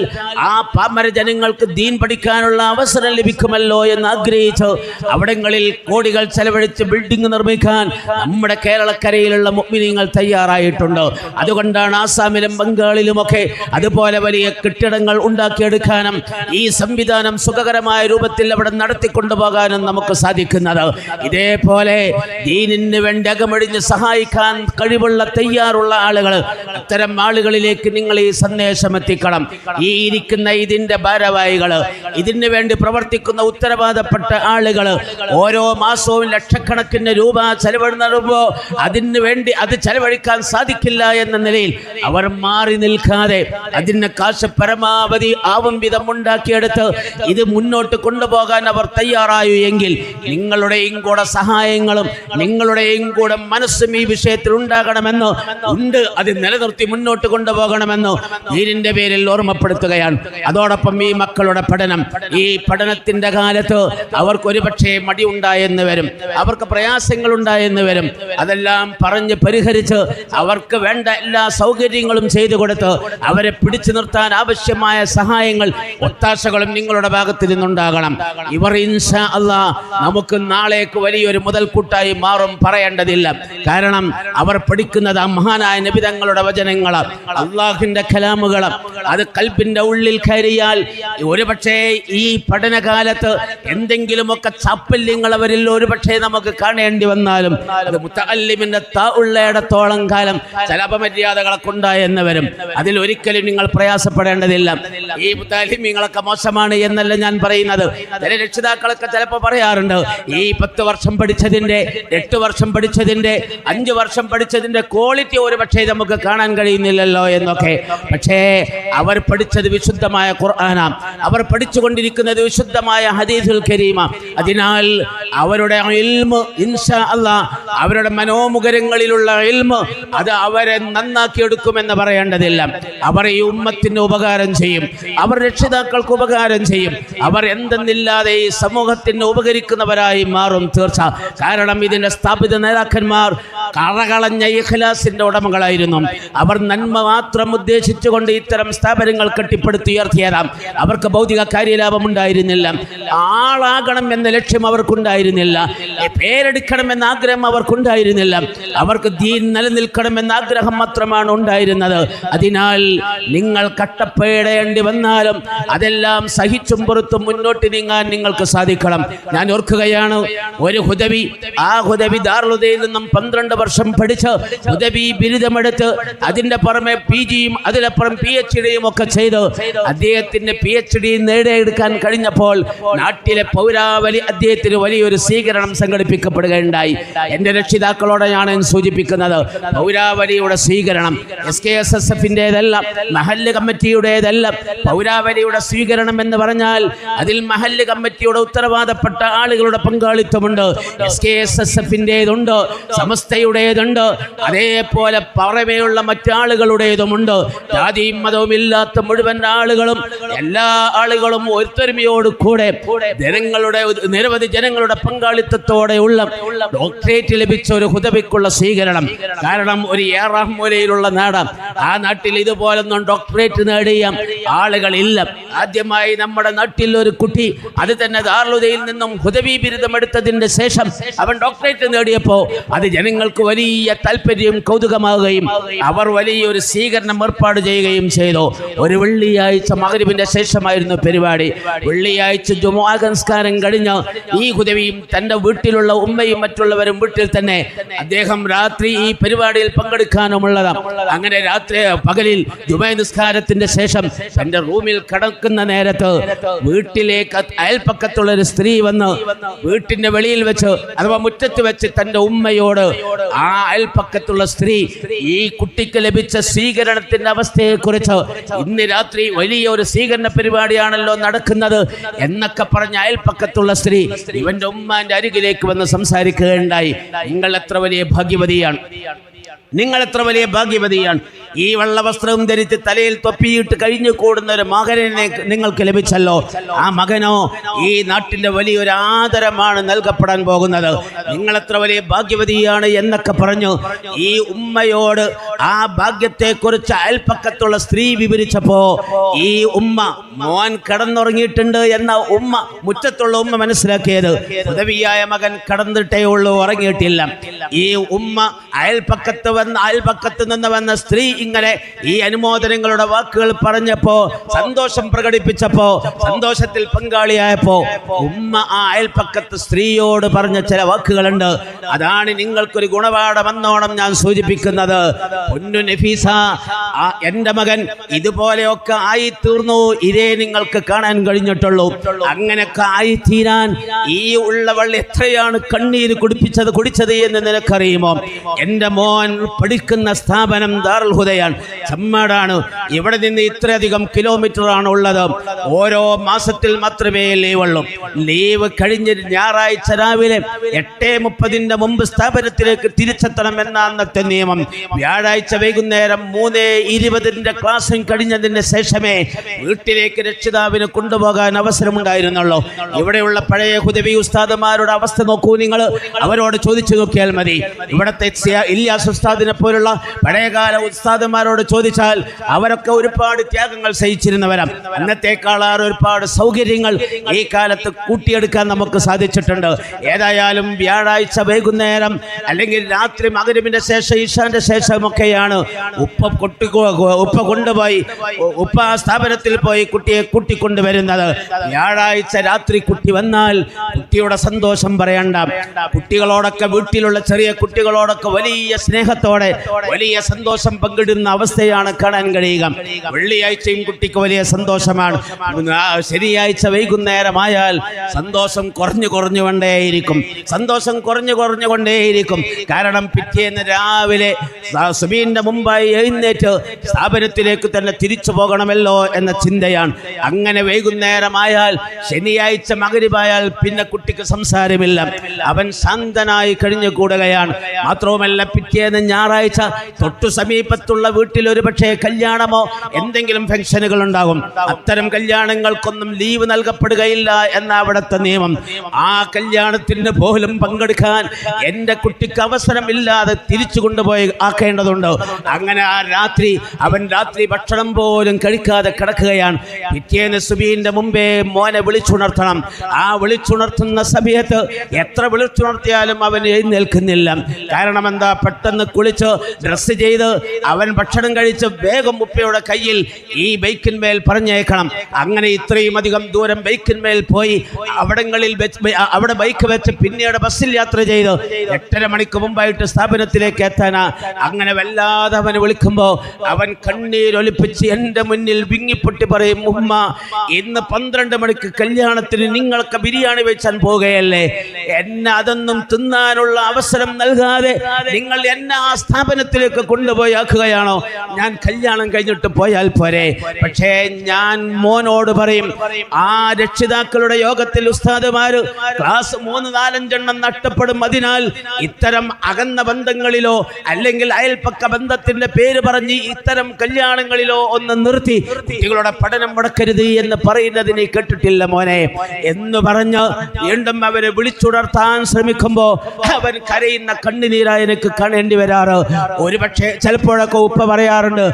ആ പാമര ജനങ്ങൾക്ക് ദീൻ പഠിക്കാനുള്ള അവസരം ലഭിക്കുമല്ലോ എന്ന് ആഗ്രഹിച്ച് അവിടങ്ങളിൽ കോടികൾ ചെലവഴിച്ച് ബിൽഡിംഗ് നിർമ്മിക്കാൻ നമ്മുടെ കേരളക്കരയിലുള്ള മുഅ്മിനീങ്ങൾ തയ്യാറായിട്ടുണ്ട്. അതുകൊണ്ടാണ് ആസാമിലും ബംഗാളിലുമൊക്കെ അതുപോലെ വലിയ കെട്ടിടങ്ങൾ ഉണ്ടാക്കിയെടുക്കാനും ഈ സംവിധാനം സുഖകരമായ രൂപത്തിൽ അവിടെ നടത്തിക്കൊണ്ടുപോകാനും നമുക്ക് സാധിക്കുന്നത്. ഇതേപോലെ ദീനിന് വേണ്ടി അകമഴിഞ്ഞ് സഹായിക്കാൻ കഴിവുള്ള തയ്യാറുള്ള ആളുകൾ, അത്തരം ആളുകളിലേക്ക് നിങ്ങൾ ഈ സന്ദേശം എത്തിക്കണം. ഈ ഇരിക്കുന്ന ഇതിന്റെ ഭാരവാഹികൾ, ഇതിനു വേണ്ടി പ്രവർത്തിക്കുന്ന ഉത്തരവാദപ്പെട്ട ആളുകൾ ഓരോ മാസവും ലക്ഷക്കണക്കിന് രൂപ ചെലവിടുമ്പോൾ അതിനു വേണ്ടി അത് ചെലവഴിക്കാൻ സാധിക്കില്ല എന്ന നിലയിൽ അവർ മാറി നിൽക്കാതെ അതിന് കാശ് പരമാവധി ആവും വിധം ഉണ്ടാക്കിയെടുത്ത് ഇത് മുന്നോട്ട് കൊണ്ടുപോകാൻ അവർ തയ്യാറായു എങ്കിൽ നിങ്ങളുടെയും കൂടെ സഹായങ്ങളും നിങ്ങളുടെയും കൂടെ മനസ്സും ഈ വിഷയത്തിൽ ഉണ്ടാകണമെന്ന് ഉണ്ട്. അത് നിലനിർത്തി മുന്നോട്ട് കൊണ്ടുപോകണമെന്ന് ദീനിന്റെ പേരിൽ ഓർമ്മപ്പെടുത്തുകയാണ്. അതോടൊപ്പം ഈ മക്കളുടെ പഠനം, ഈ പഠനത്തിന്റെ കാലത്ത് അവർക്ക് ഒരുപക്ഷെ മടി ഉണ്ടായെന്ന് വരും, അവർക്ക് പ്രയാസങ്ങൾ ഉണ്ടായെന്ന് വരും. അതെല്ലാം പറഞ്ഞ് പരിഹരിച്ച് അവർക്ക് വേണ്ട എല്ലാ സൗകര്യങ്ങളും ചെയ്തു കൊടുത്ത് അവരെ പിടിച്ചു നിർത്താൻ ആവശ്യമായ സഹായങ്ങൾ, ഒത്താശകളും നിങ്ങളുടെ ഭാഗത്ത് നിന്നുണ്ടാകണം. ഇവർ ഇൻഷാ അല്ലാഹ് നമുക്ക് നാളേക്ക് വലിയൊരു മുതൽക്കൂട്ടായി മാറും, പറയേണ്ടതില്ല. കാരണം അവർ പഠിക്കുന്നത് ആ മഹാനായ നബി തങ്ങളുടെ വചനങ്ങൾ, അള്ളാഹുവിന്റെ കലാമുകൾ. അത് കൽബിന്റെ ഉള്ളിൽ കയറിയാൽ ഒരുപക്ഷെ ഈ പഠനകാലത്ത് എന്തെങ്കിലുമൊക്കെ ചാപ്പല്യങ്ങൾ അവരിൽ ഒരുപക്ഷെ നമുക്ക് കാണേണ്ടി വന്നാലും അത് മുത്തഅല്ലിമിന്റെ ഉള്ളയിടത്തോളം കാലം ചില അപമര്യാദകളൊക്കെ ഉണ്ടായെന്ന് വരും. അതിൽ ഒരിക്കലും നിങ്ങൾ പ്രയാസപ്പെടേണ്ടതില്ല. ഈ മുത്തഅല്ലിമീങ്ങളൊക്കെ മോശമാണ് എന്നല്ല ഞാൻ പറയുന്നത്. ചില രക്ഷിതാക്കളൊക്കെ ചിലപ്പോൾ പറയാറുണ്ട്, ഈ 10 വർഷം പഠിച്ചതിന്റെ, 8 വർഷം പഠിച്ചതിന്റെ, 5 വർഷം പഠിച്ചതിന്റെ ക്വാളിറ്റി ഒരുപക്ഷെ നമുക്ക് കാണാൻ കഴിയുന്നില്ലല്ലോ എന്നൊക്കെ. പക്ഷേ അവർ പഠിച്ചത് വിശുദ്ധമായ ഖുർആനാണ്, അവർ പഠിച്ചുകൊണ്ടിരിക്കുന്നത് വിശുദ്ധമായ ഹദീസുൽ കരീമ. അതിനാൽ അവരുടെ ഇൽമ് ഇൻഷാ അല്ലാഹ്, അവരുടെ മനോമുഖരങ്ങളിലുള്ള ഇൽമ് അത് അവരെ നന്നാക്കിയെടുക്കുമെന്ന് പറയേണ്ടതില്ല. അവർ ഈ ഉമ്മത്തിന് ഉപകാരം ചെയ്യും, അവർ രക്ഷിതാക്കൾക്ക് ഉപകാരം ചെയ്യും, അവർ എന്തെന്നില്ലാതെ ഈ സമൂഹത്തിന് ഉപകരിക്കുന്നവരായി മാറും തീർച്ച. കാരണം ഇതിന്റെ സ്ഥാപിത നേതാക്കന്മാർ കറകളഞ്ഞ ഇഖ്ലാസിന്റെ ഉടമകളായിരുന്നു. അവർ നന്മ മാത്രം ഉദ്ദേശിച്ചുകൊണ്ട് ഇത്തരം സ്ഥാപനങ്ങൾ കെട്ടിപ്പടുത്തുയർത്തിയതാണ്. അവർക്ക് ഭൗതിക കാര്യലാഭം ഉണ്ടായിരുന്നില്ല, ആളാകണം എന്ന ലക്ഷ്യം അവർക്കുണ്ടായിരുന്നില്ല, പേരെടുക്കണമെന്ന ആഗ്രഹം അവർക്കുണ്ടായിരുന്നില്ല. അവർക്ക് ദീൻ നിലനിൽക്കണമെന്ന ആഗ്രഹം മാത്രമാണ് ഉണ്ടായിരുന്നത്. അതിനാൽ നിങ്ങൾ കട്ടപ്പേടേണ്ടി വന്നാലും അതെല്ലാം സഹിച്ചും പുറത്തും മുന്നോട്ട് നീങ്ങാൻ നിങ്ങൾക്ക് സാധിക്കണം. ഞാൻ ഓർക്കുകയാണ്, ഒരു ഹുദവി, ആ ഹുദവി ദാറുൽ നിന്നും 12 വർഷം പഠിച്ച് ഹുദവി ബിരുദമെടുത്ത് അതിന്റെ പുറമെ PGയും അതിലപ്പുറം PhDയും ഒക്കെ ചെയ്ത് അദ്ദേഹത്തിന്റെ PhD നേടിയെടുക്കാൻ കഴിഞ്ഞപ്പോൾ നാട്ടിലെ പൗരാവലി അദ്ദേഹത്തിന് വലിയൊരു സ്വീകരണം സംഘടിപ്പിക്കപ്പെടുകയുണ്ടായി. എൻ്റെ രക്ഷിതാക്കളോടെ ഞാൻ സൂചിപ്പിക്കുന്നത്, പൗരാവലിയുടെ സ്വീകരണം SKSSFിൻ്റെതല്ല, മഹല്ല് കമ്മിറ്റിയുടേതല്ല. പൗരാവലിയുടെ സ്വീകരണം എന്ന് പറഞ്ഞാൽ അതിൽ മഹല്ല് കമ്മിറ്റിയുടെ ഉത്തരവാദപ്പെട്ട ആളുകളുടെ പങ്കാളിത്തമുണ്ട്, SKSSFിൻ്റെതുണ്ട്, സമസ്തയുടേതുണ്ട്, അതേപോലെ പുറമേയുള്ള മറ്റാളുകളുടേതുമുണ്ട്. ജാതിയും മതവും ഇല്ലാത്ത മുഴുവൻ ആളുകളും, എല്ലാ ആളുകളും ഒത്തൊരുമയോട് കൂടെ ജനങ്ങളുടെ നിരവധി ജനങ്ങളുടെ പങ്കാളിത്തത്തോടെയുള്ള ഡോക്ടറേറ്റ് ലഭിച്ച ഒരു ഹുദവിക്കുള്ള സ്വീകരണം. കാരണം ഒരു ഏറാം മൂലയിലുള്ള നാട്, ആ നാട്ടിൽ ഇതുപോലൊന്നും ഡോക്ടറേറ്റ് നേടിയ ആളുകളില്ല. ആദ്യമായി നമ്മുടെ നാട്ടിൽ ഒരു കുട്ടി അത് തന്നെ ദാറുൽ നിന്നും ഹുദവി ബിരുദം എടുത്തതിന്റെ ശേഷം അവൻ ഡോക്ടറേറ്റ് നേടിയപ്പോൾ അത് ജനങ്ങൾക്ക് ജനങ്ങൾക്ക് വലിയ താല്പര്യം കൗതുകമാവുകയും അവർ വലിയൊരു സ്വീകരണം ഏർപ്പാട് ചെയ്യുകയും ചെയ്തു. ഒരു വെള്ളിയാഴ്ച മഗ്‌രിബിന്റെ ശേഷമായിരുന്നു പരിപാടി. വെള്ളിയാഴ്ച ജുമുഅ നമസ്കാരം കഴിഞ്ഞ് ഈ ഹുദവിയും തൻ്റെ വീട്ടിലുള്ള ഉമ്മയും മറ്റുള്ളവരും വീട്ടിൽ തന്നെ അദ്ദേഹം രാത്രി ഈ പരിപാടിയിൽ പങ്കെടുക്കാനുമുള്ളതാണ്. അങ്ങനെ രാത്രി പകലിൽ ജുമുഅ നിസ്കാരത്തിന്റെ ശേഷം തൻ്റെ റൂമിൽ കിടക്കുന്ന നേരത്ത് വീട്ടിലേക്ക് അയൽപ്പക്കത്തുള്ള ഒരു സ്ത്രീ വന്ന് വീട്ടിന്റെ വെളിയിൽ വെച്ച് അഥവാ മുറ്റത്ത് വെച്ച് തൻ്റെ ഉമ്മയോട് ആ അയൽപ്പക്കത്തുള്ള സ്ത്രീ ഈ കുട്ടിക്ക് ലഭിച്ച സ്വീകരണത്തിന്റെ അവസ്ഥയെക്കുറിച്ച് ഇന്ന് രാത്രി വലിയ ഒരു സ്വീകരണ പരിപാടിയാണല്ലോ നടക്കുന്നത് എന്നൊക്കെ പറഞ്ഞ അയൽപ്പക്കത്തുള്ള സ്ത്രീ ഇവന്റെ ഉമ്മാന്റെ അരികിലേക്ക് വന്ന് സംസാരിക്കുകയുണ്ടായി. നിങ്ങൾ എത്ര വലിയ ഭാഗ്യവതിയാണ്, നിങ്ങൾ എത്ര വലിയ ഭാഗ്യവതിയാണ്. ഈ വെള്ളവസ്ത്രവും ധരിച്ച് തലയിൽ തൊപ്പിയിട്ട് കഴിഞ്ഞു കൂടുന്ന ഒരു മകനെ നിങ്ങൾക്ക് ലഭിച്ചല്ലോ. ആ മകനോ ഈ നാട്ടിൻ്റെ വലിയൊരു ആദരമാണ് നൽകപ്പെടാൻ പോകുന്നത്. നിങ്ങൾ എത്ര വലിയ ഭാഗ്യവതിയാണ് എന്നൊക്കെ പറഞ്ഞു ഈ ഉമ്മയോട് ആ ഭാഗ്യത്തെക്കുറിച്ച് അയൽപ്പക്കത്തുള്ള സ്ത്രീ വിവരിച്ചപ്പോ ഈ ഉമ്മ മോൻ കിടന്നുറങ്ങിയിട്ടുണ്ട് എന്ന ഉമ്മ മുറ്റത്തുള്ള ഉമ്മ മനസ്സിലാക്കിയത് ഉദവിയായ മകൻ കിടന്നിട്ടേ ഉള്ളൂ, ഉറങ്ങിയിട്ടില്ല. ഈ ഉമ്മ അയൽപക്കത്ത് നിന്ന് വന്ന സ്ത്രീ ഇങ്ങനെ ഈ അനുമോദനങ്ങളുടെ വാക്കുകൾ പറഞ്ഞപ്പോ സന്തോഷം പ്രകടിപ്പിച്ചപ്പോ സന്തോഷത്തിൽ പങ്കാളിയായപ്പോ ഉമ്മ ആ അയൽപക്കത്ത് സ്ത്രീയോട് പറഞ്ഞ ചില വാക്കുകളുണ്ട്. അതാണ് നിങ്ങൾക്കൊരു ഗുണപാഠമെന്നോണം ഞാൻ സൂചിപ്പിക്കുന്നത്. പൊന്നു നഫീസ, എന്റെ മകൻ ഇതുപോലെയൊക്കെ ആയി തീർന്നു, ഇതേ നിങ്ങൾക്ക് കാണാൻ കഴിഞ്ഞിട്ടുള്ളൂ. അങ്ങനെയൊക്കെ ആയിത്തീരാൻ ഈ ഉള്ളവൾ എത്രയാണ് കണ്ണീര് കുടിച്ചത് എന്ന് നിനക്കറിയുമോ? എന്റെ മോൻ പഠിക്കുന്ന സ്ഥാപനം ദാറുൽ ഹുദയാണ്, ചമ്മാടാണ്. ഇവിടെ നിന്ന് ഇത്രയധികം കിലോമീറ്റർ ആണ് ഉള്ളത്. ഓരോ മാസത്തിൽ മാത്രമേ ലീവുള്ളൂ. ലീവ് കഴിഞ്ഞ് ഞായറാഴ്ച രാവിലെ 8:30 മുമ്പ് സ്ഥാപനത്തിലേക്ക് തിരിച്ചെത്തണം എന്ന അന്നത്തെ നിയമം. വ്യാഴാഴ്ച വൈകുന്നേരം 3:20 ക്ലാസ്സും കഴിഞ്ഞതിന് ശേഷമേ വീട്ടിലേക്ക് രക്ഷിതാവിനെ കൊണ്ടുപോകാൻ അവസരമുണ്ടായിരുന്നുള്ളൂ. ഇവിടെയുള്ള പഴയ ഹുദവി ഉസ്താദുമാരുടെ അവസ്ഥ നോക്കൂ നിങ്ങൾ. അവരോട് ചോദിച്ചു നോക്കിയാൽ മതി. ഇവിടത്തെ ഇല്യാസ് ഉസ്താദിനെ പോലുള്ള പഴയകാല ഉസ്താദുമാരോട് ചോദിച്ചാൽ അവരൊക്കെ ഒരുപാട് ത്യാഗങ്ങൾ സഹിച്ചിരുന്നവരാണ്. അന്നത്തേക്കാൾ ഒരുപാട് സൗകര്യങ്ങൾ ഈ കാലത്ത് കൂട്ടിയെടുക്കാൻ നമുക്ക് സാധിച്ചിട്ടുണ്ട്. ഏതായാലും വ്യാഴാഴ്ച വൈകുന്നേരം അല്ലെങ്കിൽ രാത്രി മഗ്‌രിബിന്റെ ശേഷം ഇശാന്റെ ശേഷമൊക്കെയാണ് ഉപ്പ കൊണ്ടുപോയി ഉപ്പ സ്ഥാപനത്തിൽ പോയി കുട്ടിയെ കൂട്ടിക്കൊണ്ടുവരുന്നത്. വ്യാഴാഴ്ച രാത്രി കുട്ടി വന്നാൽ കുട്ടിയുടെ സന്തോഷം പറയണ്ട. കുട്ടികളോടൊക്കെ വീട്ടിലുള്ള ചെറിയ കുട്ടികളോടൊക്കെ വലിയ സ്നേഹത്തോടെ വലിയ സന്തോഷം പങ്കിടുന്ന അവസ്ഥയാണ് കാണാൻ കഴിയുക. വെള്ളിയാഴ്ചയും കുട്ടിക്ക് വലിയ സന്തോഷമാണ്. ശനിയാഴ്ച വൈകുന്നേരമായാൽ സന്തോഷം കുറഞ്ഞുകൊണ്ടേയിരിക്കും. കാരണം പിറ്റേന്ന് രാവിലെ സുബീന്റെ മുമ്പായി എഴുന്നേറ്റ് സ്ഥാപനത്തിലേക്ക് തന്നെ തിരിച്ചു പോകണമല്ലോ എന്ന ചിന്തയാണ്. അങ്ങനെ വൈകുന്നേരമായാൽ ശനിയാഴ്ച മഗ്‌രിബായാൽ പിന്നെ കുട്ടിക്ക് സംസാരമില്ല. അവൻ ശാന്തനായി കഴിഞ്ഞു കൂടുകയാണ്. മാത്രവുമല്ല പിറ്റേന്ന് ഞായറാഴ്ച തൊട്ടു സമീപത്തുള്ള വീട്ടിൽ ഒരു പക്ഷേ കല്യാണമോ എന്തെങ്കിലും ഫംഗ്ഷനുകൾ ഉണ്ടാകും. അത്തരം കല്യാണങ്ങൾക്കൊന്നും ലീവ് നൽകപ്പെടുകയില്ല എന്ന അവിടുത്തെ നിയമം. ആ കല്യാണത്തിന് പോലും പങ്കെടുക്കാൻ എൻ്റെ കുട്ടിക്ക് അവസരമില്ലാതെ തിരിച്ചു കൊണ്ടുപോയി ആക്കേണ്ടതുണ്ട്. അങ്ങനെ ആ രാത്രി അവൻ ഭക്ഷണം പോലും കഴിക്കാതെ കിടക്കുകയാണ്. പിറ്റേന്ന് സുബീന്റെ മുമ്പേ മോനെ വിളിച്ചുണർത്തണം. ആ വിളിച്ചുണർത്തുന്ന സമയത്ത് എത്ര വിളിച്ചുണർത്തിയാലും അവൻ എഴുന്നേൽക്കുന്നില്ല. കാരണം എന്താ? പെട്ടെന്ന് കുളിച്ച് ഡ്രസ്സ് ചെയ്ത് അവൻ ഭക്ഷണം കഴിച്ച് വേഗം ഉപ്പയുടെ കയ്യിൽ ഈ ബൈക്കിന്മേൽ പറഞ്ഞേക്കണം. അങ്ങനെ ഇത്രയും അധികം ദൂരം ബൈക്കിന്മേൽ പോയി അവിടെ ബൈക്ക് വെച്ച് പിന്നീട് ബസ്സിൽ യാത്ര ചെയ്ത് 8:30 മണിക്ക് മുമ്പായിട്ട് സ്ഥാപനത്തിലേക്ക് എത്താനാ. അങ്ങനെ വല്ലാതെ അവന് വിളിക്കുമ്പോൾ അവൻ കണ്ണീരൊലിപ്പിച്ച് എൻ്റെ മുന്നിൽ വിങ്ങിപ്പൊട്ടി പറയും, ഉമ്മ ഇന്ന് 12 മണിക്ക് കല്യാണത്തിന് നിങ്ങൾക്ക് ബിരിയാണി വെച്ചാൻ പോവുകയല്ലേ? എന്നെ അതൊന്നും തിന്നാനുള്ള അവസരം നൽകാതെ നിങ്ങൾ എന്നെ ആ സ്ഥാപനത്തിലേക്ക് കൊണ്ടുപോയി ആക്കുകയാണോ? ഞാൻ കല്യാണം കഴിഞ്ഞിട്ട് പോയാൽ പോരെ? പക്ഷേ ഞാൻ മോനോട് പറയും, ആ രക്ഷിതാക്കളുടെ യോഗത്തിൽ ഉസ്താദുമാര് ക്ലാസ് 3-4 എണ്ണം നഷ്ടപ്പെടും. അതിനാൽ ഇത്തരം അകന്ന ബന്ധങ്ങളിലോ അല്ലെങ്കിൽ അയൽപ്പക്ക അയൽപ്പക്ക ബന്ധത്തിന്റെ പേര് പറഞ്ഞ് ഇത്തരം കല്യാണങ്ങളിലോ ഒന്ന് നിർത്തി കുട്ടികളുടെ പഠനം മുടക്കരുത് എന്ന് പറയുന്നതിനെ കേട്ടിട്ടില്ല മോനെ എന്ന് പറഞ്ഞ് വീണ്ടും അവരെ വിളിച്ചുണർത്താൻ ശ്രമിക്കുമ്പോ അവൻ കരയുന്ന കണ്ണുനീരായി എനിക്ക് കാണേണ്ടി വരാറ്. ഒരുപക്ഷെ ചിലപ്പോഴൊക്കെ ഉപ്പ പറയാറുണ്ട്,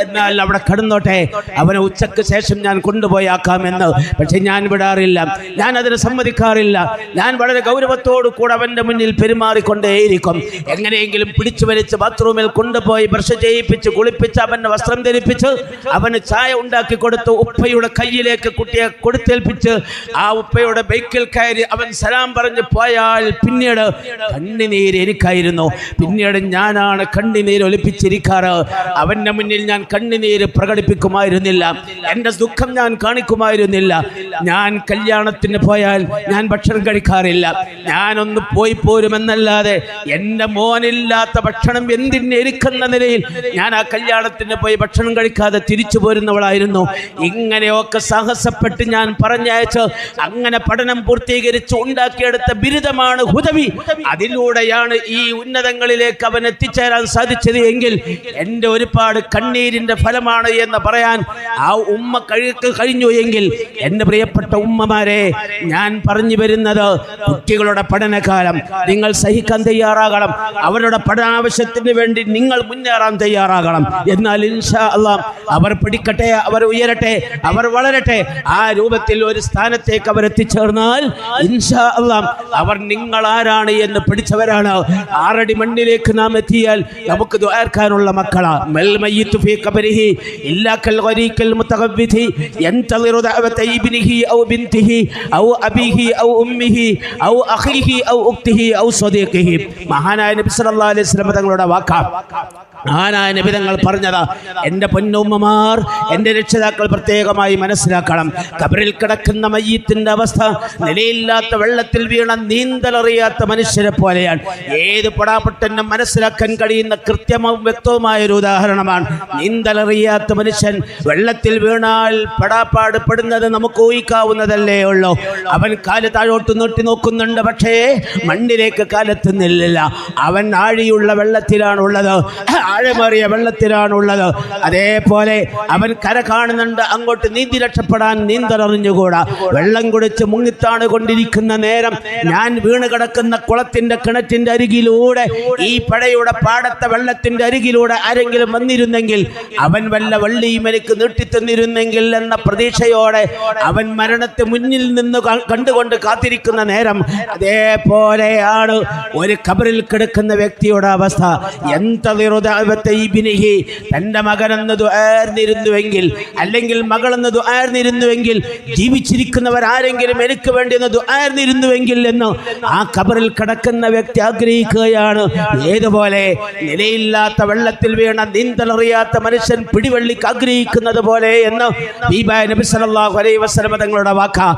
എന്നാൽ അവിടെ കടന്നോട്ടെ, അവനെ ഉച്ചക്ക് ശേഷം ഞാൻ കൊണ്ടുപോയാക്കാമെന്ന്. പക്ഷെ ഞാൻ വിടാറില്ല, ഞാൻ അതിന് സമ്മതിക്കാറില്ല. ഞാൻ വളരെ ഗൗരവത്തോടു കൂടെ അവന്റെ മുന്നിൽ പെരുമാറിക്കൊണ്ടേയിരിക്കും. എങ്ങനെയെങ്കിലും പിടിച്ചു വലിച്ച് ബാത്റൂമിൽ കൊണ്ടുപോയി ബ്രഷ് ചെയ്യിപ്പിച്ച് കുളിപ്പിച്ച് അവന്റെ വസ്ത്രം ധരിപ്പിച്ച് അവന് ചായ ഉണ്ടാക്കി കൊടുത്തു ഉപ്പയുടെ കയ്യിലേക്ക് കുട്ടിയെ കൊടുത്തേൽപ്പിച്ച് ആ ഉപ്പയുടെ ബൈക്കിൽ കയറി അവൻ സലാം പറഞ്ഞ് പോയാൽ പിന്നീട് കണ്ണുനീര് എനിക്കായിരുന്നു. പിന്നീട് ഞാനാണ് കണ്ണുനീര് ഒലിപ്പിച്ചിരിക്കാറ്. അവന്റെ മുന്നിൽ ഞാൻ കണ്ണുനീര് പ്രകടിപ്പിക്കുമായിരുന്നില്ല, എൻ്റെ ദുഃഖം ഞാൻ കാണിക്കുമായിരുന്നില്ല. ഞാൻ കല്യാണത്തിന് പോയാൽ ഞാൻ ഭക്ഷണം കഴിക്കാറില്ല. ഞാനൊന്ന് പോയി പോരുമെന്നല്ലാതെ എൻ്റെ മോനില്ലാത്ത ഭക്ഷണം എന്തിനിരിക്കുന്ന നിലയിൽ ഞാൻ ആ കല്യാണത്തിന് പോയി ഭക്ഷണം കഴിക്കാതെ തിരിച്ചു പോരുന്നവളായിരുന്നു. ഇങ്ങനെയൊക്കെ സാഹസപ്പെട്ട് ഞാൻ പറഞ്ഞയച്ച് അങ്ങനെ പഠനം പൂർത്തീകരിച്ച് ഉണ്ടാക്കിയെടുത്ത ബിരുദമാണ് ഹുദവി. അതിലൂടെയാണ് ഈ ഉന്നതങ്ങളിലേക്ക് അവൻ എത്തിച്ചേരാൻ സാധിച്ചത് എങ്കിൽ എൻ്റെ ഒരുപാട് കണ്ണീരിൻ്റെ ഫലമാണ് എന്ന് പറയാൻ ആ ഉമ്മ കഴിഞ്ഞു എങ്കിൽ, എൻ്റെ പ്രിയപ്പെട്ട ഉമ്മമാരെ, ഞാൻ പറഞ്ഞു വരുന്നത് കുട്ടികളുടെ പഠനകാലം നിങ്ങൾ സഹിക്കാൻ തയ്യാറാകണം. അവരുടെ പഠനാവശ്യത്തിന് വേണ്ടി നിങ്ങൾ മുന്നേറാൻ തയ്യാറാകണം. എന്നാൽ ഇൻഷാ അല്ലാഹ് അവർ പഠിക്കട്ടെ, അവർ ഉയരട്ടെ, അവർ വളരട്ടെ. ആ രൂപത്തിൽ ഒരു സ്ഥാനത്തേക്ക് അവർ എത്തിച്ചേർന്നാൽ ഇൻഷാ അല്ലാഹ് അവർ നിങ്ങൾ ആരാണ് എന്ന് പഠിച്ചവരാണ്. 6 അടി മണ്ണിലേക്ക് നാം എത്തിയാൽ നമുക്ക് ദുആർക്കാനുള്ള മക്കളാ. മൽ മയ്യിതു ഫീ ഖബരിഹി ഇല്ലാ കൽ ഗരീഖൽ മുതഗവ്വിതി യൻതളിറു ദഅവത ഇബ്നിഹി ഔ ബിൻതിഹി ഔ അബീഹി ഔ ഉമ്മിഹി ഔ അഖീഹി ഔ ഉഖ്തിഹി ഔ സ്വദീഖിഹി. മഹാനായ നബി സല്ലല്ലാഹു അലൈഹി വസല്ലം തങ്ങളുടെ വാക്കാ. മഹാനായ നബി തങ്ങൾ പറഞ്ഞതാ. എൻ്റെ പൊന്നുമ്മമാർ, എൻ്റെ രക്ഷിതാക്കൾ പ്രത്യേകമായി മനസ്സിലാക്കണം. ഖബറിൽ കിടക്കുന്ന മയ്യിത്തിന്റെ അവസ്ഥ നിലയില്ലാത്ത വെള്ളത്തിൽ വീണ നീന്തലറിയാത്ത മനുഷ്യരെ പോലെയാണ്. ഏത് പടാപൊട്ടനും മനസ്സിലാക്കാൻ കഴിയുന്ന കൃത്യവും വ്യക്തവുമായ ഒരു ഉദാഹരണമാണ്. നീന്തലറിയാത്ത മനുഷ്യൻ വെള്ളത്തിൽ വീണാൽ പെടാപ്പാട് പെടുന്നത് നമുക്ക് ഊഹിക്കാവുന്നതല്ലേ ഉള്ളൂ. അവൻ കാല് താഴോട്ട് നീട്ടി നോക്കുന്നുണ്ട്, പക്ഷേ മണ്ണിലേക്ക് കാലെത്തുന്നില്ല. അവൻ ആഴിയുള്ള വെള്ളത്തിലാണുള്ളത്, ആഴമേറിയ വെള്ളത്തിലാണുള്ളത്. അതേപോലെ അവൻ കര കാണുന്നുണ്ട്, അങ്ങോട്ട് നീന്തി രക്ഷപ്പെടാൻ നീന്തലറിഞ്ഞുകൂടാ. വെള്ളം കുടിച്ച് മുങ്ങിത്താണ് കൊണ്ടിരിക്കുന്ന നേരം ഞാൻ വീണ് കിടക്കുന്ന കുളത്തിന്റെ കിണറ്റിന്റെ അരികിലൂടെ, ഈ പഴയുടെ പാടത്തെ വെള്ളത്തിന്റെ അരികിലൂടെ ആരെങ്കിലും വന്നിരുന്നെങ്കിൽ, അവൻ വല്ല വള്ളിയും എനിക്ക് നീട്ടിത്തന്നിരുന്നെങ്കിൽ എന്ന പ്രതീക്ഷയോടെ അവൻ മരണത്തെ മുന്നിൽ നിന്ന് കണ്ടുകൊണ്ട് കാത്തിരിക്കുന്ന നേരം, അതേപോലെയാണ് ഒരു ഖബറിൽ കിടക്കുന്ന വ്യക്തിയുടെ അവസ്ഥ. തന്റെ മകനെന്ന് ദുആർന്നിരുന്നുവെങ്കിൽ, അല്ലെങ്കിൽ മകളെന്ന് ദുആർന്നിരുന്നുവെങ്കിൽ, ജീവിച്ചിരിക്കുന്നവരാരെങ്കിലും എനിക്ക് വേണ്ടി എന്ന് ദുആർന്നിരുന്നുവെങ്കിൽ എന്ന് ആ ഖബറിൽ കിടക്കുന്ന വ്യക്തി ആഗ്രഹിക്കുകയാണ്. ഏതുപോലെ നിലയില്ലാത്ത വെള്ളത്തിൽ വീണ നീന്തലറിയാത്ത മനുഷ്യൻ പിടിവള്ളിക്ക് ആഗ്രഹിക്കുന്നത് പോലെ എന്ന് നബി സല്ലല്ലാഹു അലൈഹി വസല്ലം തങ്ങളുടെ വാക്കാ.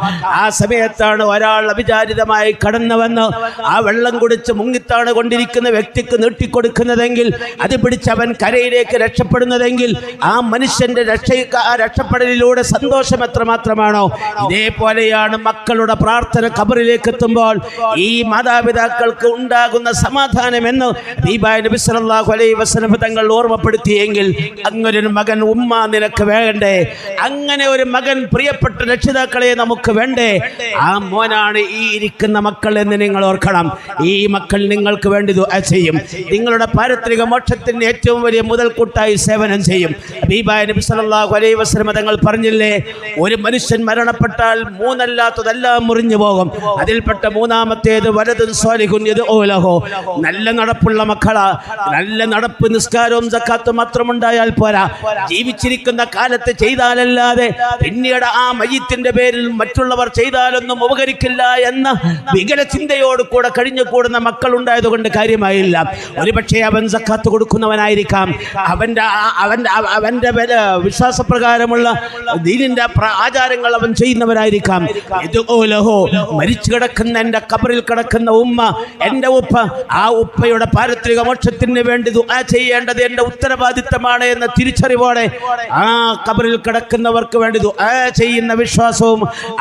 ആ സമയത്താണ് ഒരാൾ അവിചാരിതമായി കടന്നുവന്ന് ആ വെള്ളം കുടിച്ച് മുങ്ങിത്താണ് കൊണ്ടിരിക്കുന്ന വ്യക്തിക്ക് നീട്ടിക്കൊടുക്കുന്നതെങ്കിൽ, അത് പിടിച്ച് അവൻ കരയിലേക്ക് രക്ഷപ്പെടുന്നതെങ്കിൽ, ആ മനുഷ്യന്റെ രക്ഷപ്പെടലിലൂടെ സന്തോഷം എത്രമാത്രമാണോ, ഇതേപോലെയാണ് മക്കളുടെ പ്രാർത്ഥന ഖബറിലേക്ക് എത്തുമ്പോൾ ഈ മാതാപിതാക്കൾക്ക് ഉണ്ടാകുന്ന സമാധാനമെന്ന് നബി സല്ലല്ലാഹു അലൈഹി വസല്ലം തങ്ങൾ ഓർമ്മപ്പെടുത്തിയെങ്കിൽ, അങ്ങനെ ഒരു മകൻ ഉമ്മ നിനക്ക് വേണ്ടേ? അങ്ങനെ ഒരു മകൻ പ്രിയപ്പെട്ട രക്ഷിതാക്കളെ നമുക്ക് വേണ്ടേ? ആ മോനാണ് ഈ ഇരിക്കുന്ന മക്കൾ എന്ന് നിങ്ങൾ ഓർക്കണം. ഈ മക്കൾ നിങ്ങൾക്ക് വേണ്ടി ദുആ ചെയ്യും. നിങ്ങളുടെ പാരത്രിക മോക്ഷത്തിന് ഏറ്റവും വലിയ മുതൽക്കൂട്ടായി സേവനം ചെയ്യും. നബി സല്ലല്ലാഹു അലൈഹി വസല്ലം തങ്ങൾ പറഞ്ഞില്ലേ, ഒരു മനുഷ്യൻ മരണപ്പെട്ടാൽ 3 അല്ലാത്തതെല്ലാം മുറിഞ്ഞു പോകും. അതിൽപ്പെട്ട 3-ാമത്തേത് വലദുൻ സ്വാലിഹുൻ യദ്ഉ ലഹു. നല്ല നടപ്പുള്ള മക്കളാ. നല്ല നടപ്പ്, നിസ്കാരവും സക്കാത്തും മാത്രമുണ്ടായാൽ പോരാ, ജീവിച്ചിരിക്കുന്ന കാലത്ത് ചെയ്താലല്ലാതെ പിന്നീട് ആ മയ്യിത്തിന്റെ പേരിൽ മറ്റുള്ളവർ ചെയ്താലൊന്നും ഉപകരിക്കില്ല എന്ന വികല ചിന്തയോട് കൂടെ കഴിഞ്ഞു കൂടുന്ന മക്കൾ ഉണ്ടായതുകൊണ്ട് കാര്യമായില്ല. ഒരുപക്ഷെ അവൻ സക്കാത്ത് കൊടുക്കുന്നവനായിരിക്കാം, അവന്റെ വിശ്വാസപ്രകാരമുള്ള ദീനിന്റെ ആചാരങ്ങൾ അവൻ ചെയ്യുന്നവനായിരിക്കാം. മരിച്ചു കിടക്കുന്ന എൻ്റെ ഖബറിൽ കിടക്കുന്ന ഉമ്മ, എൻ്റെ ഉപ്പ, ആ ഉപ്പയുടെ പാരത്രിക മോക്ഷത്തിന് വേണ്ടി ദുആ ചെയ്യേണ്ടത് എൻ്റെ ഉത്തരവാദിത്തമാണ് എന്ന തിരിച്ചറിവോടെ ആ ഖബറിൽ കിടക്കുന്നവർക്ക് വേണ്ടി ദുആ ചെയ്യുന്ന വിശ്വാസവും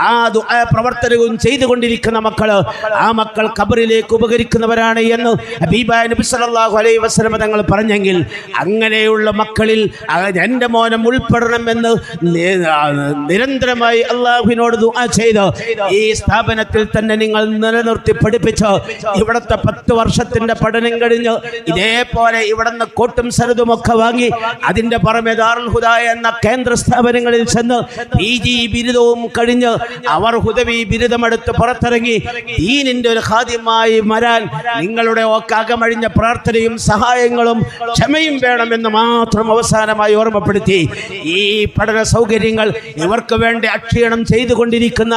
ആ ദുആ പ്രവർത്തനവും ചെയ്തുകൊണ്ടിരിക്കുന്ന മക്കള്, ആ മക്കൾ ഖബറിലേക്ക് ഉപകരിക്കുന്നവരാണ് എന്ന് നബി സല്ലല്ലാഹു അലൈഹി വസല്ലം തങ്ങൾ പറഞ്ഞെങ്കിൽ പറഞ്ഞെങ്കിൽ അങ്ങനെയുള്ള മക്കളിൽ എൻ്റെ മോനം ഉൾപ്പെടണമെന്ന് നിരന്തരമായി അള്ളാഹുവിനോട് ദുആ ചെയ്ത് ഈ സ്ഥാപനത്തിൽ തന്നെ നിങ്ങൾ നിലനിർത്തി പഠിപ്പിച്ച് ഇവിടുത്തെ 10 വർഷത്തിന്റെ പഠനം കഴിഞ്ഞ് ഇതേപോലെ ഇവിടുന്ന് കോട്ടും സരതുമൊക്കെ വാങ്ങി അതിന്റെ പുറമെ ദാറുൽ ഹുദ എന്ന കേന്ദ്ര സ്ഥാപനങ്ങളിൽ ചെന്ന് PG ബിരുദവും കഴിഞ്ഞ് അവർ ഹുദവി ബിരുദമെടുത്ത് പുറത്തിറങ്ങി ദീനിന്റെ ഒരു ഖാദിമായി വരാൻ നിങ്ങളുടെ ഒക്കെ അകമഴിഞ്ഞ പ്രാർത്ഥനയും സഹായങ്ങളും ക്ഷമയും വേണമെന്ന് മാത്രം അവസാനമായി ഓർമ്മപ്പെടുത്തി ഈ പഠന സൗകര്യങ്ങൾ ഇവർക്ക് വേണ്ടി അക്ഷീണം ചെയ്തുകൊണ്ടിരിക്കുന്ന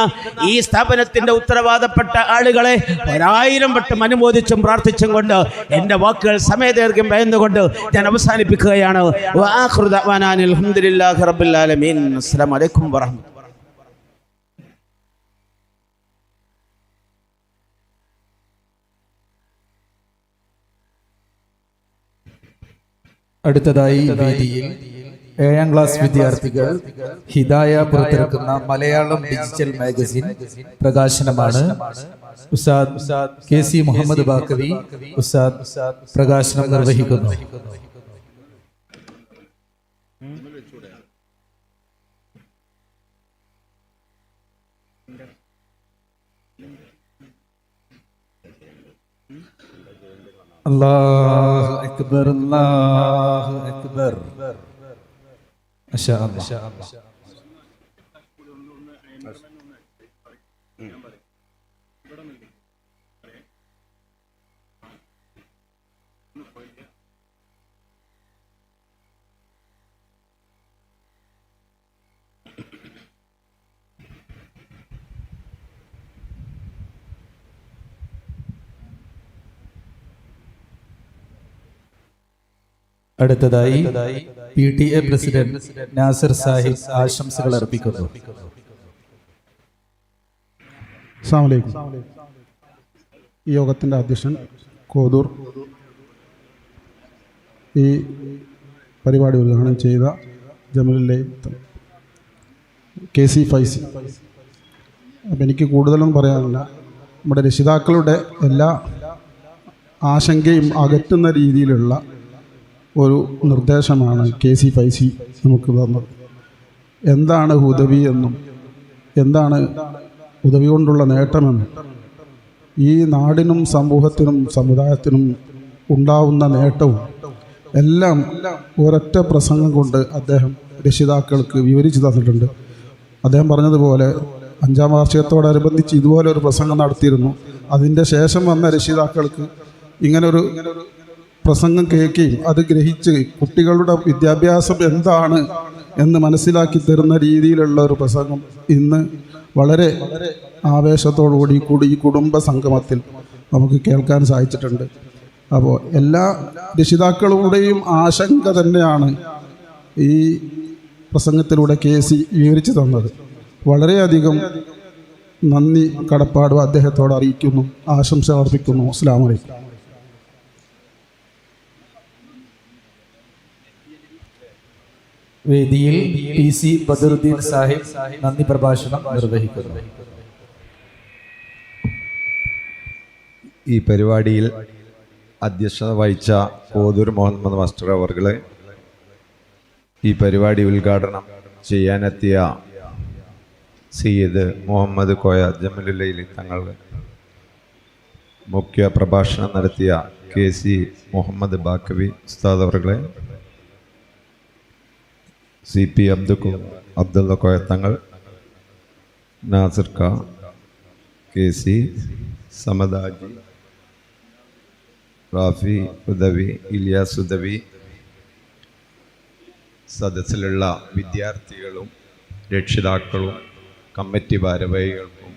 ഈ സ്ഥാപനത്തിന്റെ ഉത്തരവാദപ്പെട്ട ആളുകളെ 1000 വട്ടം അനുമോദിച്ചും പ്രാർത്ഥിച്ചും കൊണ്ട് എൻ്റെ വാക്കുകൾ സമയദൈർഘ്യം ഭയന്നുകൊണ്ട് ഞാൻ അവസാനിപ്പിക്കുകയാണ്. വആഖിറു ദഅ്വാനാ അൽഹംദുലില്ലാഹി റബ്ബിൽ ആലമീൻ. അസ്സലാമു അലൈക്കും വറഹ്മത്തുള്ളാഹി. അടുത്തതായി വേദിയിൽ 7ാം ക്ലാസ് വിദ്യാർത്ഥികൾ ഹിദായ പുറത്തിറക്കുന്ന മലയാളം ഡിജിറ്റൽ മാഗസിൻ പ്രകാശനമാണ്. ഉസ്താദ് KC മുഹമ്മദ് ബാക്കവി ഉസ്താദ് പ്രകാശനം നിർവഹിക്കുന്നു. അല്ലാഹു അക്ബർ അല്ലാഹു അക്ബർ. മാഷാ അല്ലാഹ്. അടുത്തതായി PTA പ്രസിഡന്റ് നാസിർ സാഹിബ് ആശംസകൾ അർപ്പിക്കുന്നു. അസ്സലാമു അലൈക്കും. ഈ യോഗത്തിൻ്റെ അധ്യക്ഷൻ കോതൂർ, ഈ പരിപാടി ഉദ്ഘാടനം ചെയ്ത ജമലുല്ലെ KC ഫൈസി. അപ്പം എനിക്ക് കൂടുതലൊന്നും പറയാനില്ല. നമ്മുടെ രക്ഷിതാക്കളുടെ എല്ലാ ആശങ്കയും അകറ്റുന്ന രീതിയിലുള്ള ഒരു നിർദ്ദേശമാണ് KC ഫൈസി നമുക്ക് തന്നത്. എന്താണ് ഹുദവി എന്നും എന്താണ് ഹുദവി കൊണ്ടുള്ള നേട്ടമെന്നും ഈ നാടിനും സമൂഹത്തിനും സമുദായത്തിനും ഉണ്ടാവുന്ന നേട്ടവും എല്ലാം ഒരൊറ്റ പ്രസംഗം കൊണ്ട് അദ്ദേഹം രക്ഷിതാക്കൾക്ക് വിവരിച്ചു തന്നിട്ടുണ്ട്. അദ്ദേഹം പറഞ്ഞതുപോലെ 5ാം വാർഷികത്തോടനുബന്ധിച്ച് ഇതുപോലെ ഒരു പ്രസംഗം നടത്തിയിരുന്നു. അതിൻ്റെ ശേഷം വന്ന രക്ഷിതാക്കൾക്ക് ഇങ്ങനൊരു പ്രസംഗം കേൾക്കുകയും അത് ഗ്രഹിച്ച് കുട്ടികളുടെ വിദ്യാഭ്യാസം എന്താണ് എന്ന് മനസ്സിലാക്കി തരുന്ന രീതിയിലുള്ള ഒരു പ്രസംഗം ഇന്ന് വളരെ ആവേശത്തോടുകൂടി ഈ കുടുംബ സംഗമത്തിൽ നമുക്ക് കേൾക്കാൻ സാധിച്ചിട്ടുണ്ട്. അപ്പോൾ എല്ലാ രക്ഷിതാക്കളുടെയും ആശങ്ക തന്നെയാണ് ഈ പ്രസംഗത്തിലൂടെ KC വിവരിച്ചു തന്നത്. വളരെയധികം നന്ദി കടപ്പാട് അദ്ദേഹത്തോട് അറിയിക്കുന്നു, ആശംസ അർപ്പിക്കുന്നു. അസ്സലാമു അലൈക്കും. വേദിയിൽ PC ബദറുദ്ദീൻ സാഹിബ് നന്ദി പ്രഭാഷണം നിർവഹിക്കുന്നു. ഈ പരിപാടിയിൽ അധ്യക്ഷത വഹിച്ച കോതൂർ മുഹമ്മദ് മാസ്റ്റർ അവർകളെ, ഈ പരിപാടി ഉദ്ഘാടനം ചെയ്യാനെത്തിയ സയ്യിദ് മുഹമ്മദ് കോയ ജമലുല്ലൈലി തങ്ങൾ, മുഖ്യ പ്രഭാഷണം നടത്തിയ KC മുഹമ്മദ് ബാക്കവി ഉസ്താദ് അവർകളെ, CP അബ്ദുള്ള കോയ തങ്ങൾ, നാസിർ ക, KC സമദാജി, റാഫി ഉദവി, ഇലിയാസ് ഉദവി, സദസ്സിലുള്ള വിദ്യാർത്ഥികളും രക്ഷിതാക്കളും കമ്മിറ്റി ഭാരവാഹികൾക്കും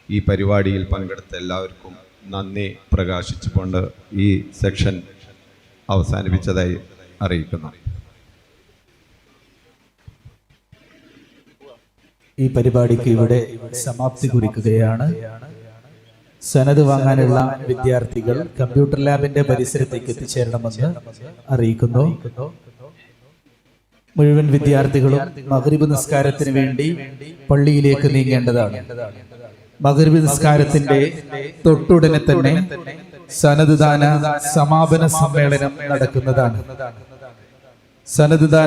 ഈ പരിപാടിയിൽ പങ്കെടുത്ത എല്ലാവർക്കും നന്ദി പ്രകാശിച്ചുകൊണ്ട് ഈ സെക്ഷൻ അവസാനിപ്പിച്ചതായി അറിയിക്കുന്നു. ഈ പരിപാടിക്ക് ഇവിടെ സമാപ്തി കുറിക്കുകയാണ്. സനത് വാങ്ങാനുള്ള വിദ്യാർത്ഥികൾ കമ്പ്യൂട്ടർ ലാബിന്റെ പരിസരത്തേക്ക് എത്തിച്ചേരണമെന്ന് അറിയിക്കുന്നു. മുഴുവൻ വിദ്യാർത്ഥികളും മഗ്രിബ് നിസ്കാരത്തിന് വേണ്ടി പള്ളിയിലേക്ക് നീങ്ങേണ്ടതാണ്. മഗ്രിബ് നിസ്കാരത്തിന്റെ തൊട്ടുടനെ തന്നെ സനദ്ദാന സമാപന സമ്മേളനം നടക്കുന്നതാണ്. സനദ്ദാന